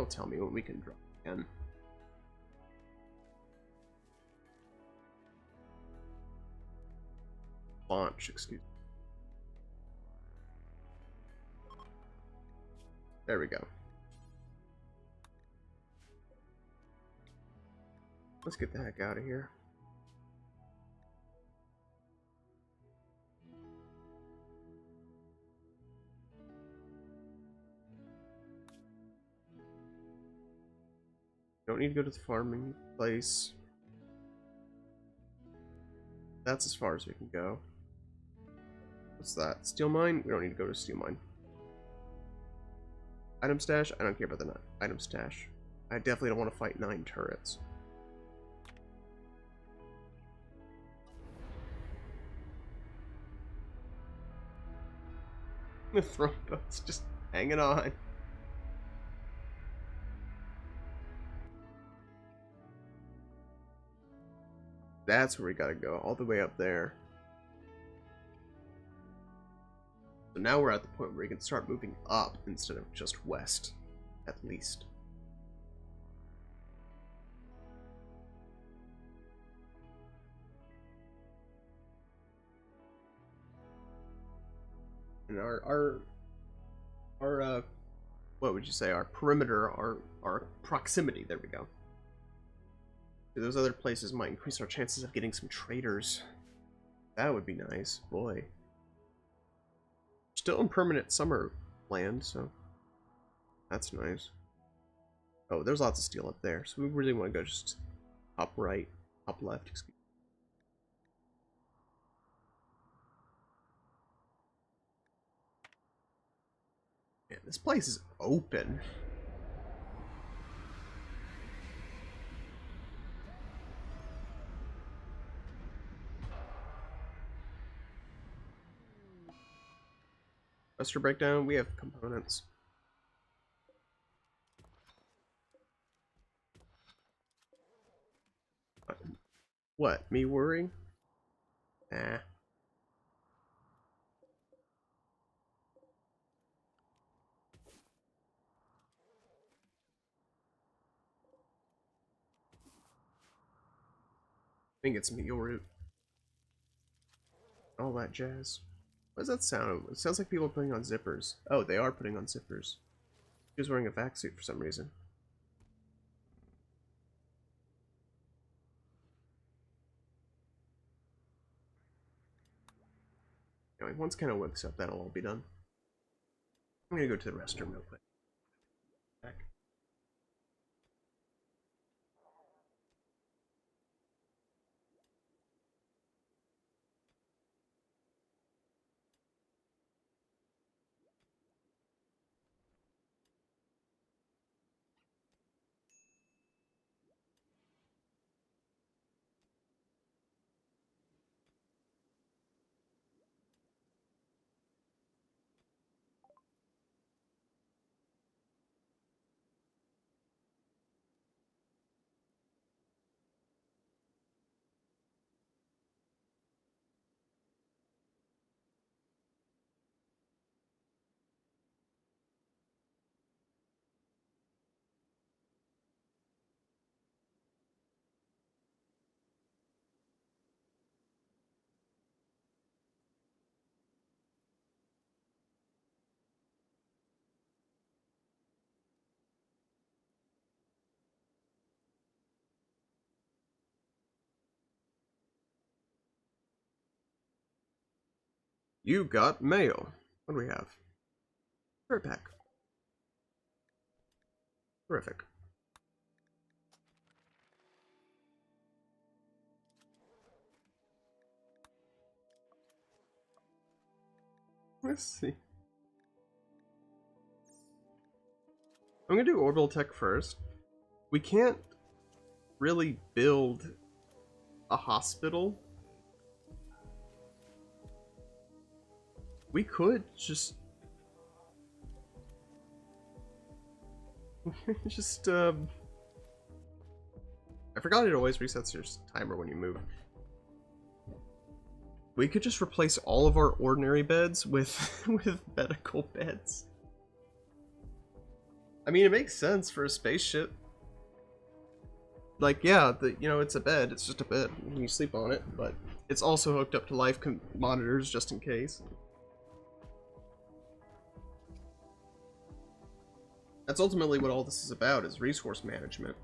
tell me when we can drop again. Launch, excuse me. There we go. Let's get the heck out of here. Don't need to go to the farming place. That's as far as we can go. What's that? Steel mine? We don't need to go to steel mine. Item stash? I don't care about the item stash. I definitely don't want to fight 9 turrets. The throne boat's just hanging on. That's where we gotta go, all the way up there. So now we're at the point where we can start moving up instead of just west, at least. And our what would you say, our perimeter, our proximity, there we go. Those other places might increase our chances of getting some traders. That would be nice, boy. Still in permanent summer land, so that's nice. Oh, there's lots of steel up there, so we really want to go just up right, up left, excuse me. Man, this place is open. Cluster breakdown, we have components. What, me worrying? Nah. I think it's meal root. All that jazz. What does that sound? It sounds like people are putting on zippers. Oh, they are putting on zippers. He was wearing a vac suit for some reason. Anyway, once Kenna wakes up, that'll all be done. I'm gonna go to the restroom real quick. Back. You got mail. What do we have? Bird pack. Terrific. Let's see. I'm gonna do orbital tech first. We can't really build a hospital. We could just I forgot it always resets your timer when you move. We could just replace all of our ordinary beds with with medical beds. I mean, it makes sense for a spaceship. Like, yeah, it's a bed. It's just a bed. You sleep on it, but it's also hooked up to life monitors just in case. That's ultimately what all this is about, is resource management.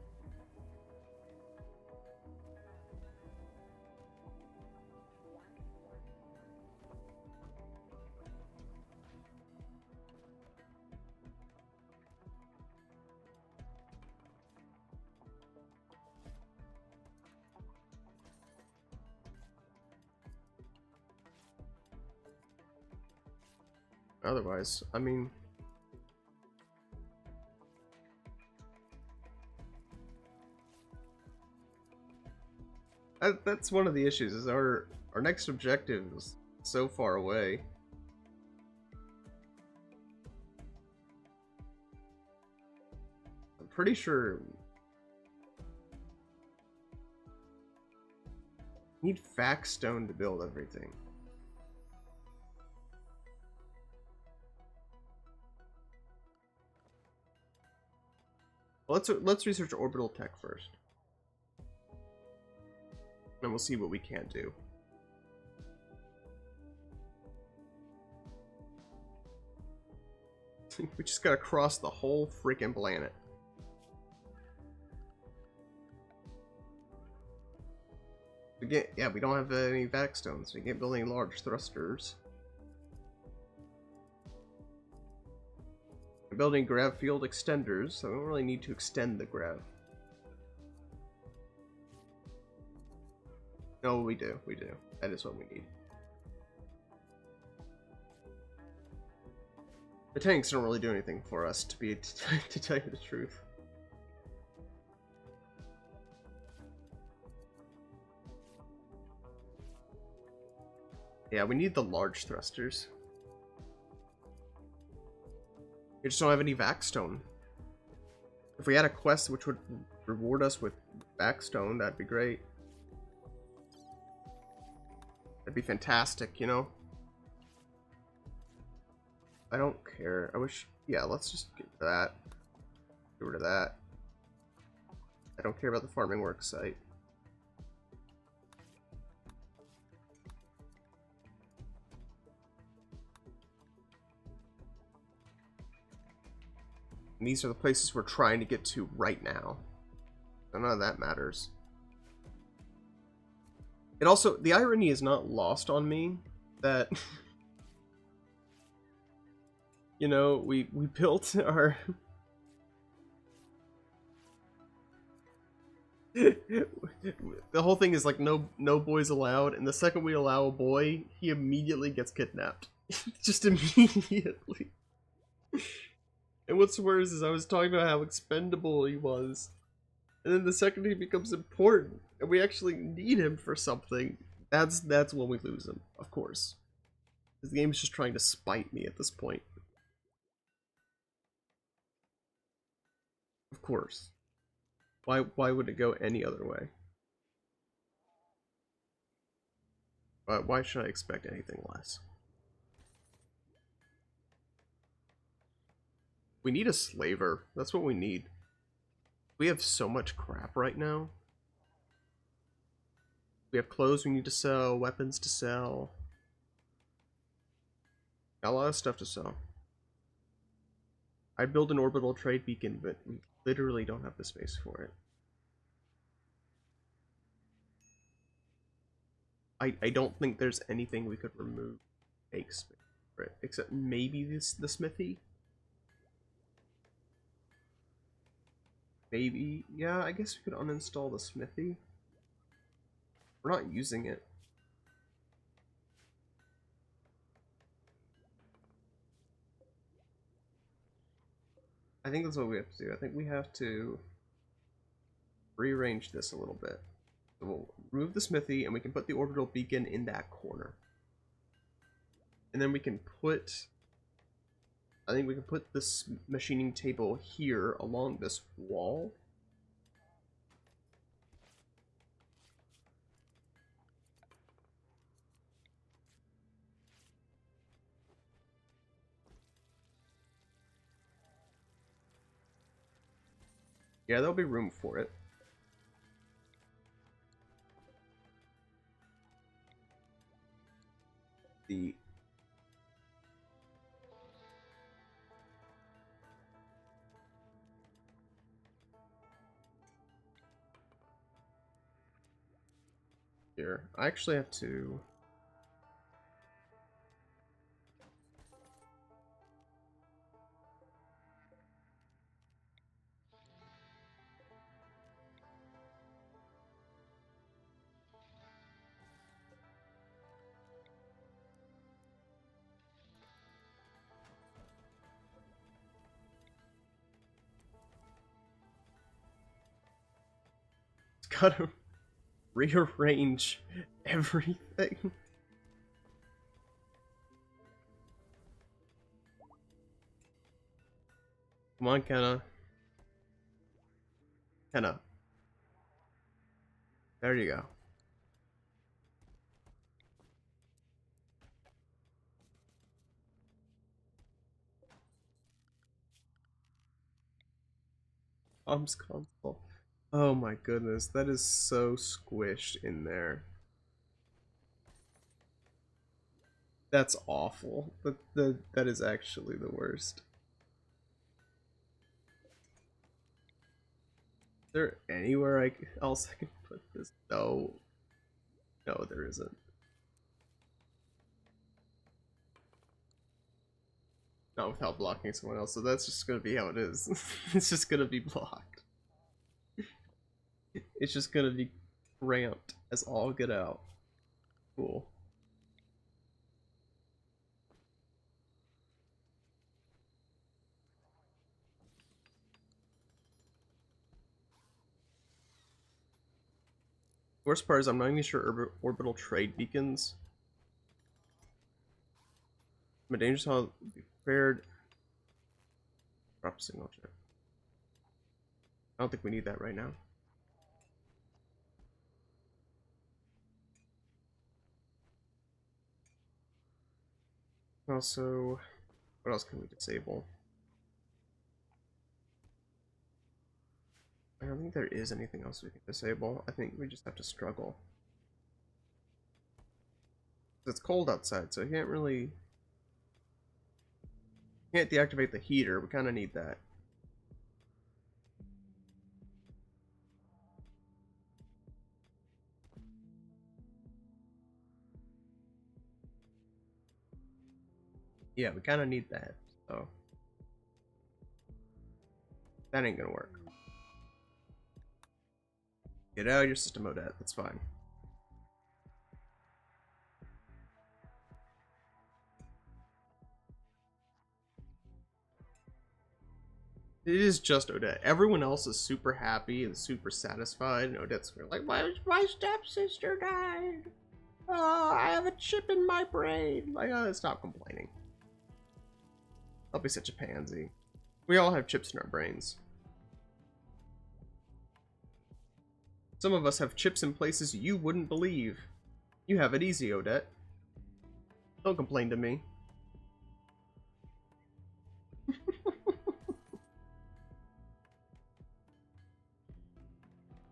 Otherwise, I mean... That's one of the issues, is our next objective is so far away. I'm pretty sure... we need Vaxstone to build everything. Well, let's research orbital tech first. And we'll see what we can do. We just gotta cross the whole freaking planet. We don't have any Vaxstones, so we can't build any large thrusters. We're building grav field extenders, so we don't really need to extend the grav. No, we do. That is what we need. The tanks don't really do anything for us, to tell you the truth. Yeah, we need the large thrusters. We just don't have any Vaxstone. If we had a quest which would reward us with Vaxstone, that'd be great. That'd be fantastic, you know? I don't care. I wish... yeah, let's just get that. Get rid of that. I don't care about the farming work site. And these are the places we're trying to get to right now. So none of that matters. It also, the irony is not lost on me that, you know, we built our... the whole thing is like no boys allowed, and the second we allow a boy, he immediately gets kidnapped. Just immediately. And what's worse is I was talking about how expendable he was. And then the second he becomes important, and we actually need him for something, that's when we lose him, of course. Because the game's just trying to spite me at this point. Of course. Why would it go any other way? Why should I expect anything less? We need a slaver. That's what we need. We have so much crap right now. We have clothes we need to sell, weapons to sell. Got a lot of stuff to sell. I build an orbital trade beacon, but we literally don't have the space for it. I don't think there's anything we could remove take space for it, except maybe the smithy. Maybe, yeah, I guess we could uninstall the smithy. We're not using it. I think that's what we have to do. I think we have to rearrange this a little bit. So we'll remove the smithy, and we can put the orbital beacon in that corner. And then we can put... I think we can put this machining table here along this wall. Yeah, there'll be room for it. The here, I actually have to. Gotta rearrange everything. Come on, Kenna. Kenna. There you go. Mom's console. Oh my goodness, that is so squished in there. That's awful. That is actually the worst. Is there anywhere else I can put this? No. No, there isn't. Not without blocking someone else, so that's just gonna be how it is. It's just gonna be blocked. It's just gonna be ramped as all get out. Cool. Worst part is I'm not even sure orbital trade beacons. I'm a danger zone. Be prepared. Drop signal check. I don't think we need that right now. Also, what else can we disable? I don't think there is anything else we can disable. I think we just have to struggle. It's cold outside, so you can't really... Can't deactivate the heater. We kind of need that. Yeah, we kind of need that. So that ain't gonna work. Get out of your system, Odette. That's fine. It is just Odette. Everyone else is super happy and super satisfied, and Odette's like, my stepsister died. Oh, I have a chip in my brain. Like, stop complaining. I'll be such a pansy. We all have chips in our brains. Some of us have chips in places you wouldn't believe. You have it easy, Odette. Don't complain to me.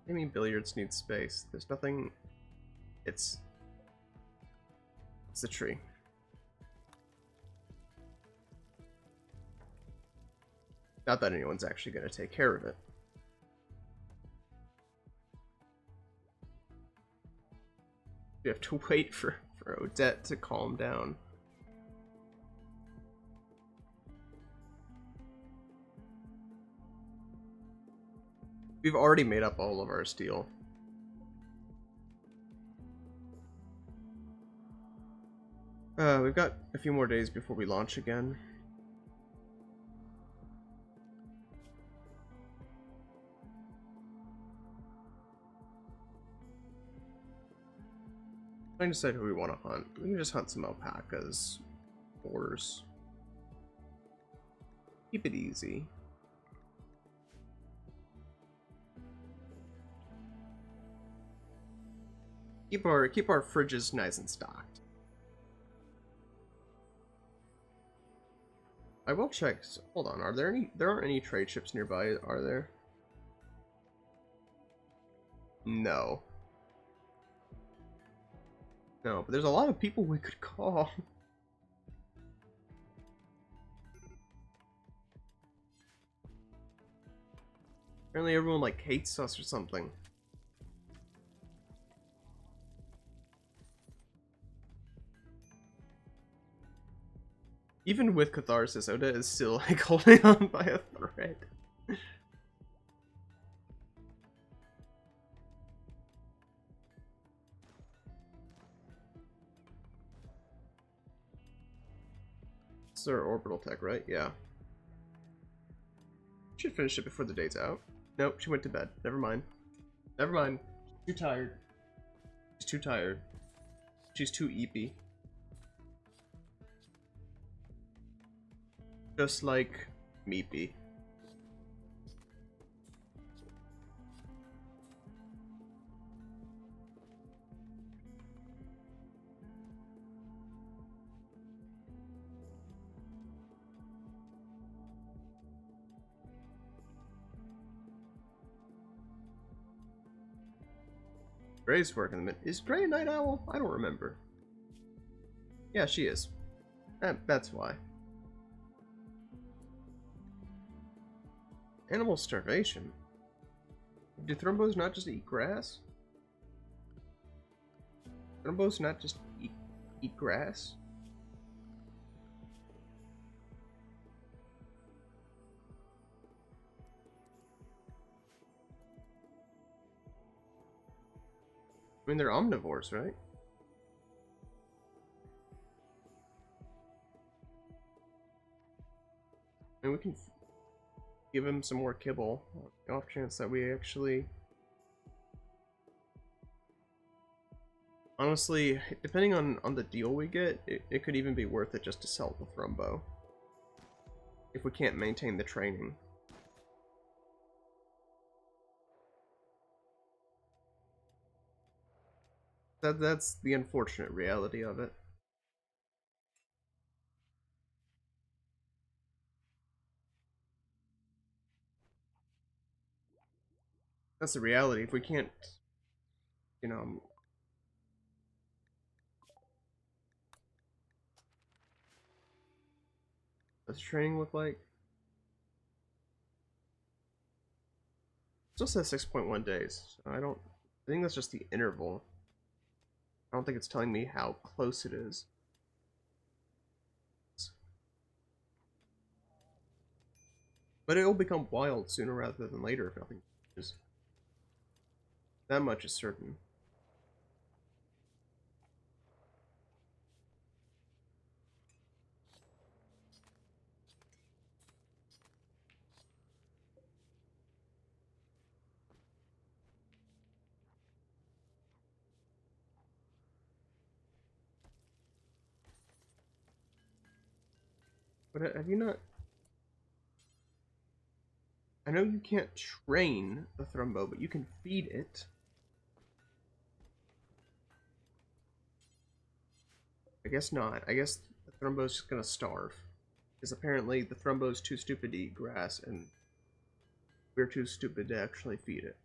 I mean, billiards need space. There's nothing... It's the tree. Not that anyone's actually going to take care of it. We have to wait for Odette to calm down. We've already made up all of our steel. We've got a few more days before we launch again. I decide who we want to hunt. We can just hunt some alpacas, boars. Keep it easy. Keep our fridges nice and stocked. I will check. Hold on. Are there any? There aren't any trade ships nearby, are there? No. No, but there's a lot of people we could call. Apparently everyone, like, hates us or something. Even with Catharsis, Oda is still, like, holding on by a thread. It's our orbital tech, right? Yeah. Should finish it before the day's out. Nope, she went to bed. Never mind. Never mind. She's too tired. She's too tired. She's too eepy. Just like Meepy. Gray's working the minute. Is Gray a night owl? I don't remember. Yeah, she is. That's why. Animal starvation. Do thrombos not just eat grass? Thrombos not just eat grass? I mean, they're omnivores, right? And we can give him some more kibble. Off chance that we actually... Honestly, depending on the deal we get, it could even be worth it just to sell the Thrumbo. If we can't maintain the training. That's the unfortunate reality of it. That's the reality. If we can't, you know... What's training look like? It still says 6.1 days. So I think that's just the interval. I don't think it's telling me how close it is. But it'll become wild sooner rather than later if nothing changes. That much is certain. But have you not... I know you can't train the Thrumbo, but you can feed it. I guess not. I guess the Thrumbo's just gonna starve. Because apparently the Thrumbo's too stupid to eat grass, and we're too stupid to actually feed it.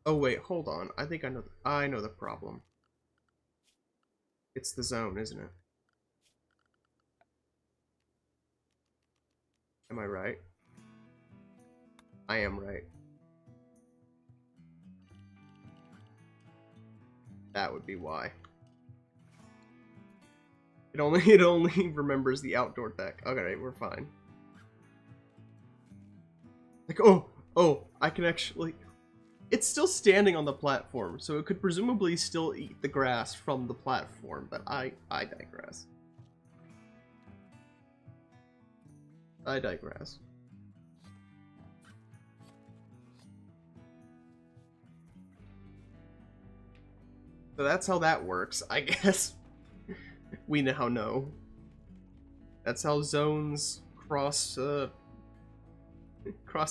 Oh wait, hold on. I think I know the problem. It's the zone, isn't it? Am I right? I am right. That would be why. It only remembers the outdoor deck. Okay, we're fine. Like, oh, I can actually... It's still standing on the platform, so it could presumably still eat the grass from the platform, but I digress. I digress. So that's how that works, I guess. We now know. That's how zones cross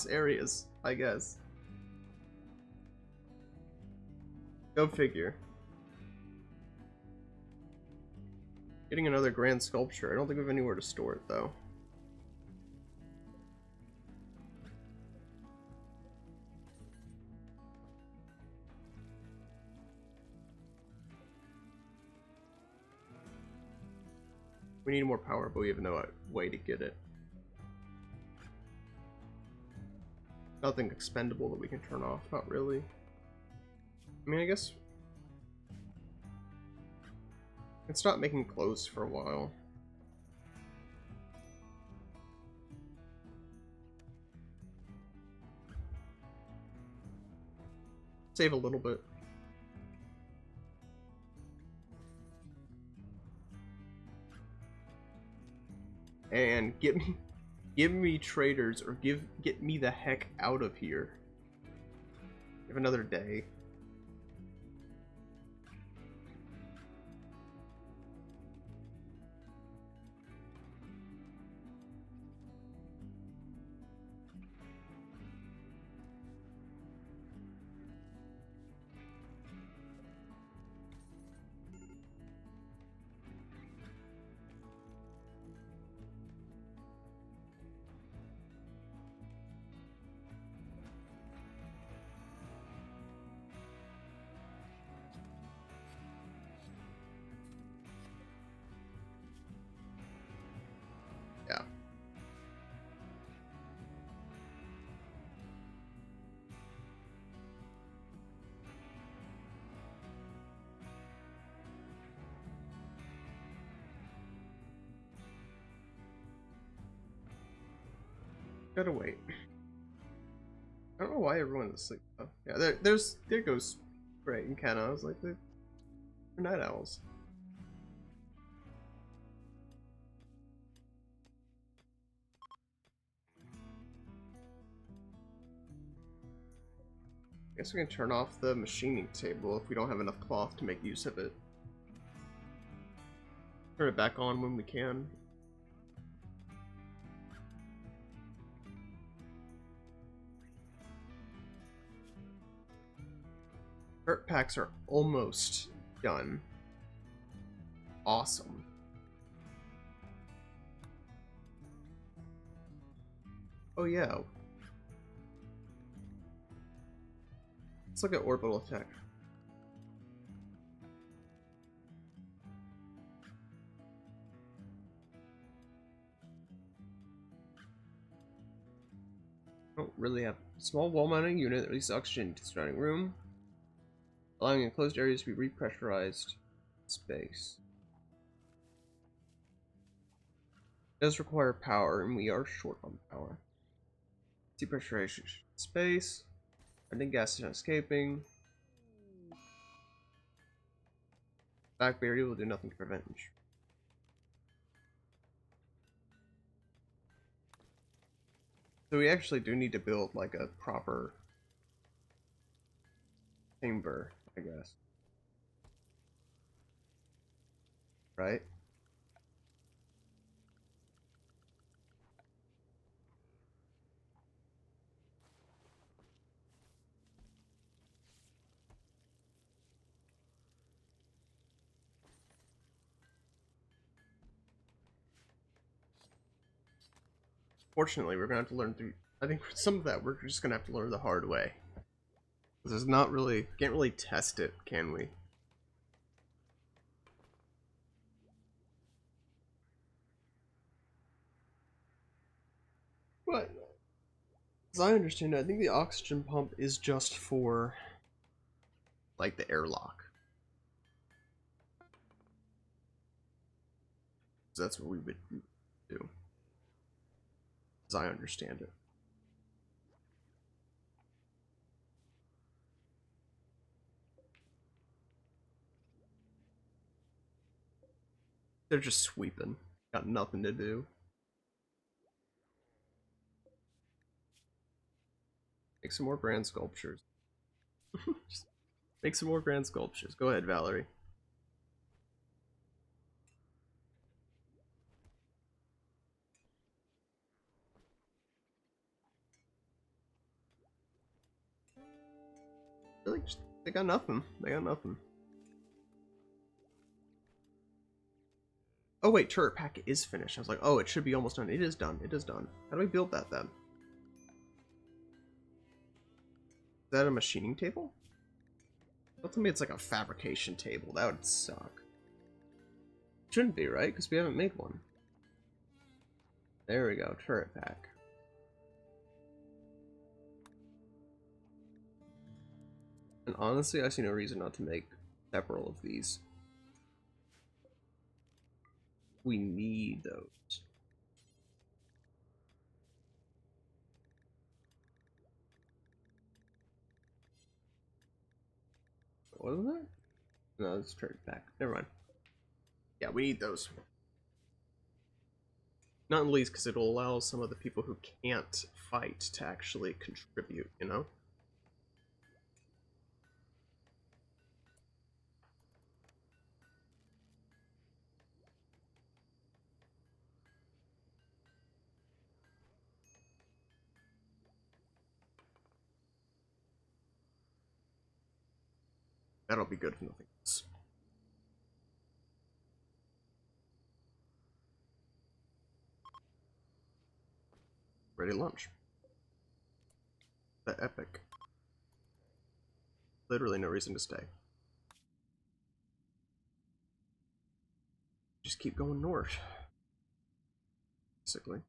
areas, I guess. Go figure. Getting another grand sculpture. I don't think we have anywhere to store it, though. We need more power, but we have no way to get it. Nothing expendable that we can turn off. Not really. I mean, I guess... It's not making clothes for a while. Save a little bit. And give me traders, or get me the heck out of here. Have another day. Yeah. Gotta wait. I don't know why everyone's asleep though. Yeah, there goes Gray and Kenna. I was like, they're night owls. I guess we can turn off the machining table if we don't have enough cloth to make use of it. Turn it back on when we can. Hurt packs are almost done. Awesome. Oh yeah. Let's look at orbital attack. Don't really have a small wall-mounted unit that releases oxygen to the surrounding room, allowing enclosed areas to be repressurized space. It does require power, and we are short on power. Depressurization space. I think gas is not escaping. Back barrier will do nothing to prevent intrusion. So we actually do need to build like a proper chamber, I guess. Right? Fortunately, we're gonna have to learn through. I think some of that we're just gonna have to learn the hard way. There's not really, can't really test it, can we? But as I understand it, I think the oxygen pump is just for like the airlock. So that's what we would do, as I understand it. They're just sweeping. Got nothing to do. Make some more grand sculptures. Just make some more grand sculptures. Go ahead, Valerie. I feel like just They got nothing. They got nothing. Oh wait, turret pack is finished. I was like, oh, it should be almost done. It is done. It is done. How do we build that then? Is that a machining table? Don't tell me it's like a fabrication table. That would suck. Shouldn't be, right? Because we haven't made one. There we go. Turret pack. And honestly, I see no reason not to make several of these. We need those. What was that? No, it's turret pack. Never mind. Yeah, we need those. Not in least because it'll allow some of the people who can't fight to actually contribute, you know? That'll be good if nothing else. Ready lunch. The epic. Literally no reason to stay. Just keep going north. Basically.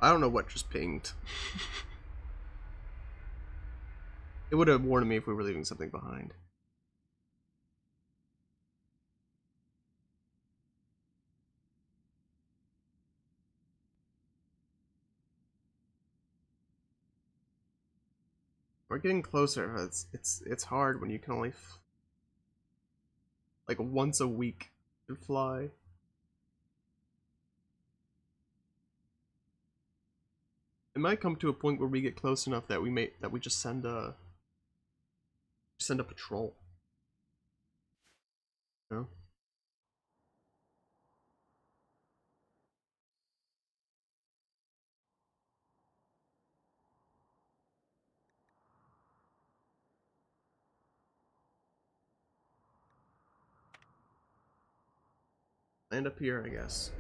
I don't know what just pinged. It would have warned me if we were leaving something behind. We're getting closer. It's hard when you can only like once a week to fly. It might come to a point where we get close enough that we just send a patrol. You know? Land up here, I guess.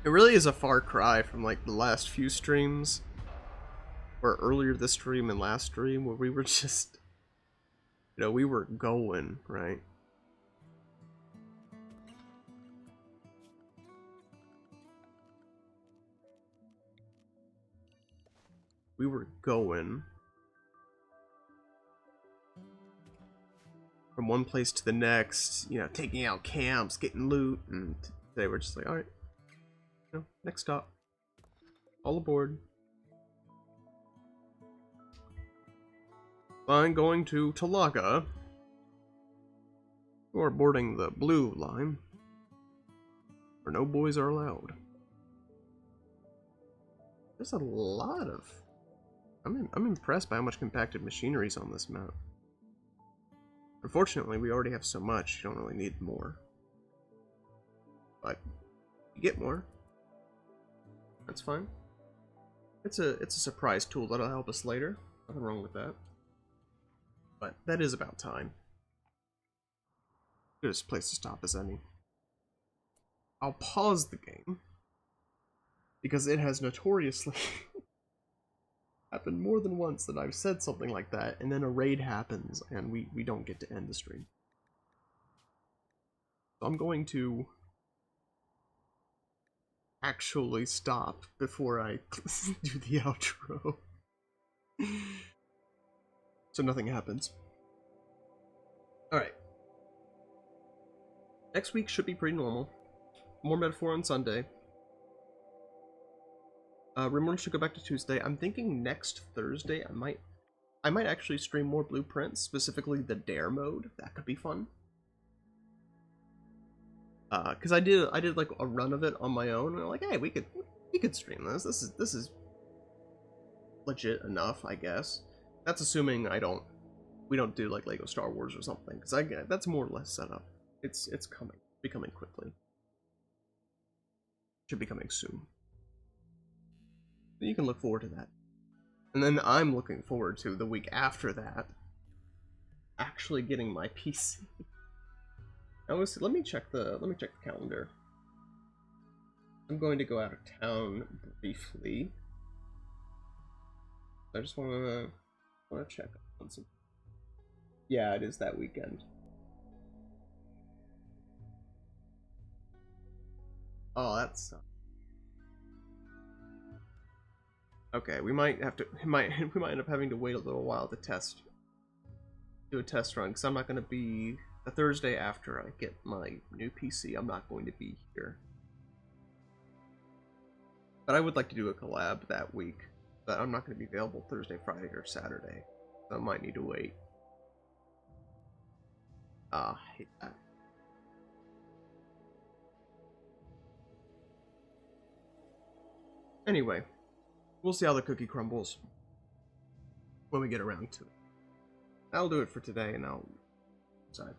It really is a far cry from like the last few streams, or earlier this stream and last stream, where we were just, you know, we were going, right? We were going from one place to the next, you know, taking out camps, getting loot, and today we're just like, alright, you know, next stop. All aboard. Line going to Talaga. You are boarding the blue line, where no boys are allowed. There's a lot of... I'm impressed by how much compacted machinery is on this map. Unfortunately, we already have so much, you don't really need more. But you get more. That's fine. It's a surprise tool that'll help us later. Nothing wrong with that. But that is about time. Goodest place to stop as any. I'll pause the game because it has notoriously happened more than once that I've said something like that and then a raid happens and we don't get to end the stream. So I'm going to actually stop before I do the outro. So nothing happens. Alright. Next week should be pretty normal. More Metaphor on Sunday. RimWorld should go back to Tuesday. I'm thinking next Thursday I might actually stream more blueprints, specifically the dare mode. That could be fun. Cause I did like a run of it on my own, and I'm like, hey, we could stream this. This is legit enough, I guess. That's assuming I don't we don't do like Lego Star Wars or something, because that's more or less set up. It's becoming quickly. Should be coming soon. You can look forward to that. And then I'm looking forward to the week after that, actually getting my PC. Let me check the calendar. I'm going to go out of town briefly. I just wanna check on some. Yeah, it is that weekend. Oh, that's okay. We might end up having to wait a little while to do a test run, because I'm not going to be the Thursday after I get my new PC. I'm not going to be here, but I would like to do a collab that week. But I'm not going to be available Thursday, Friday, or Saturday, so I might need to wait. I hate that. Anyway, we'll see how the cookie crumbles when we get around to it. That'll do it for today, and I'll decide.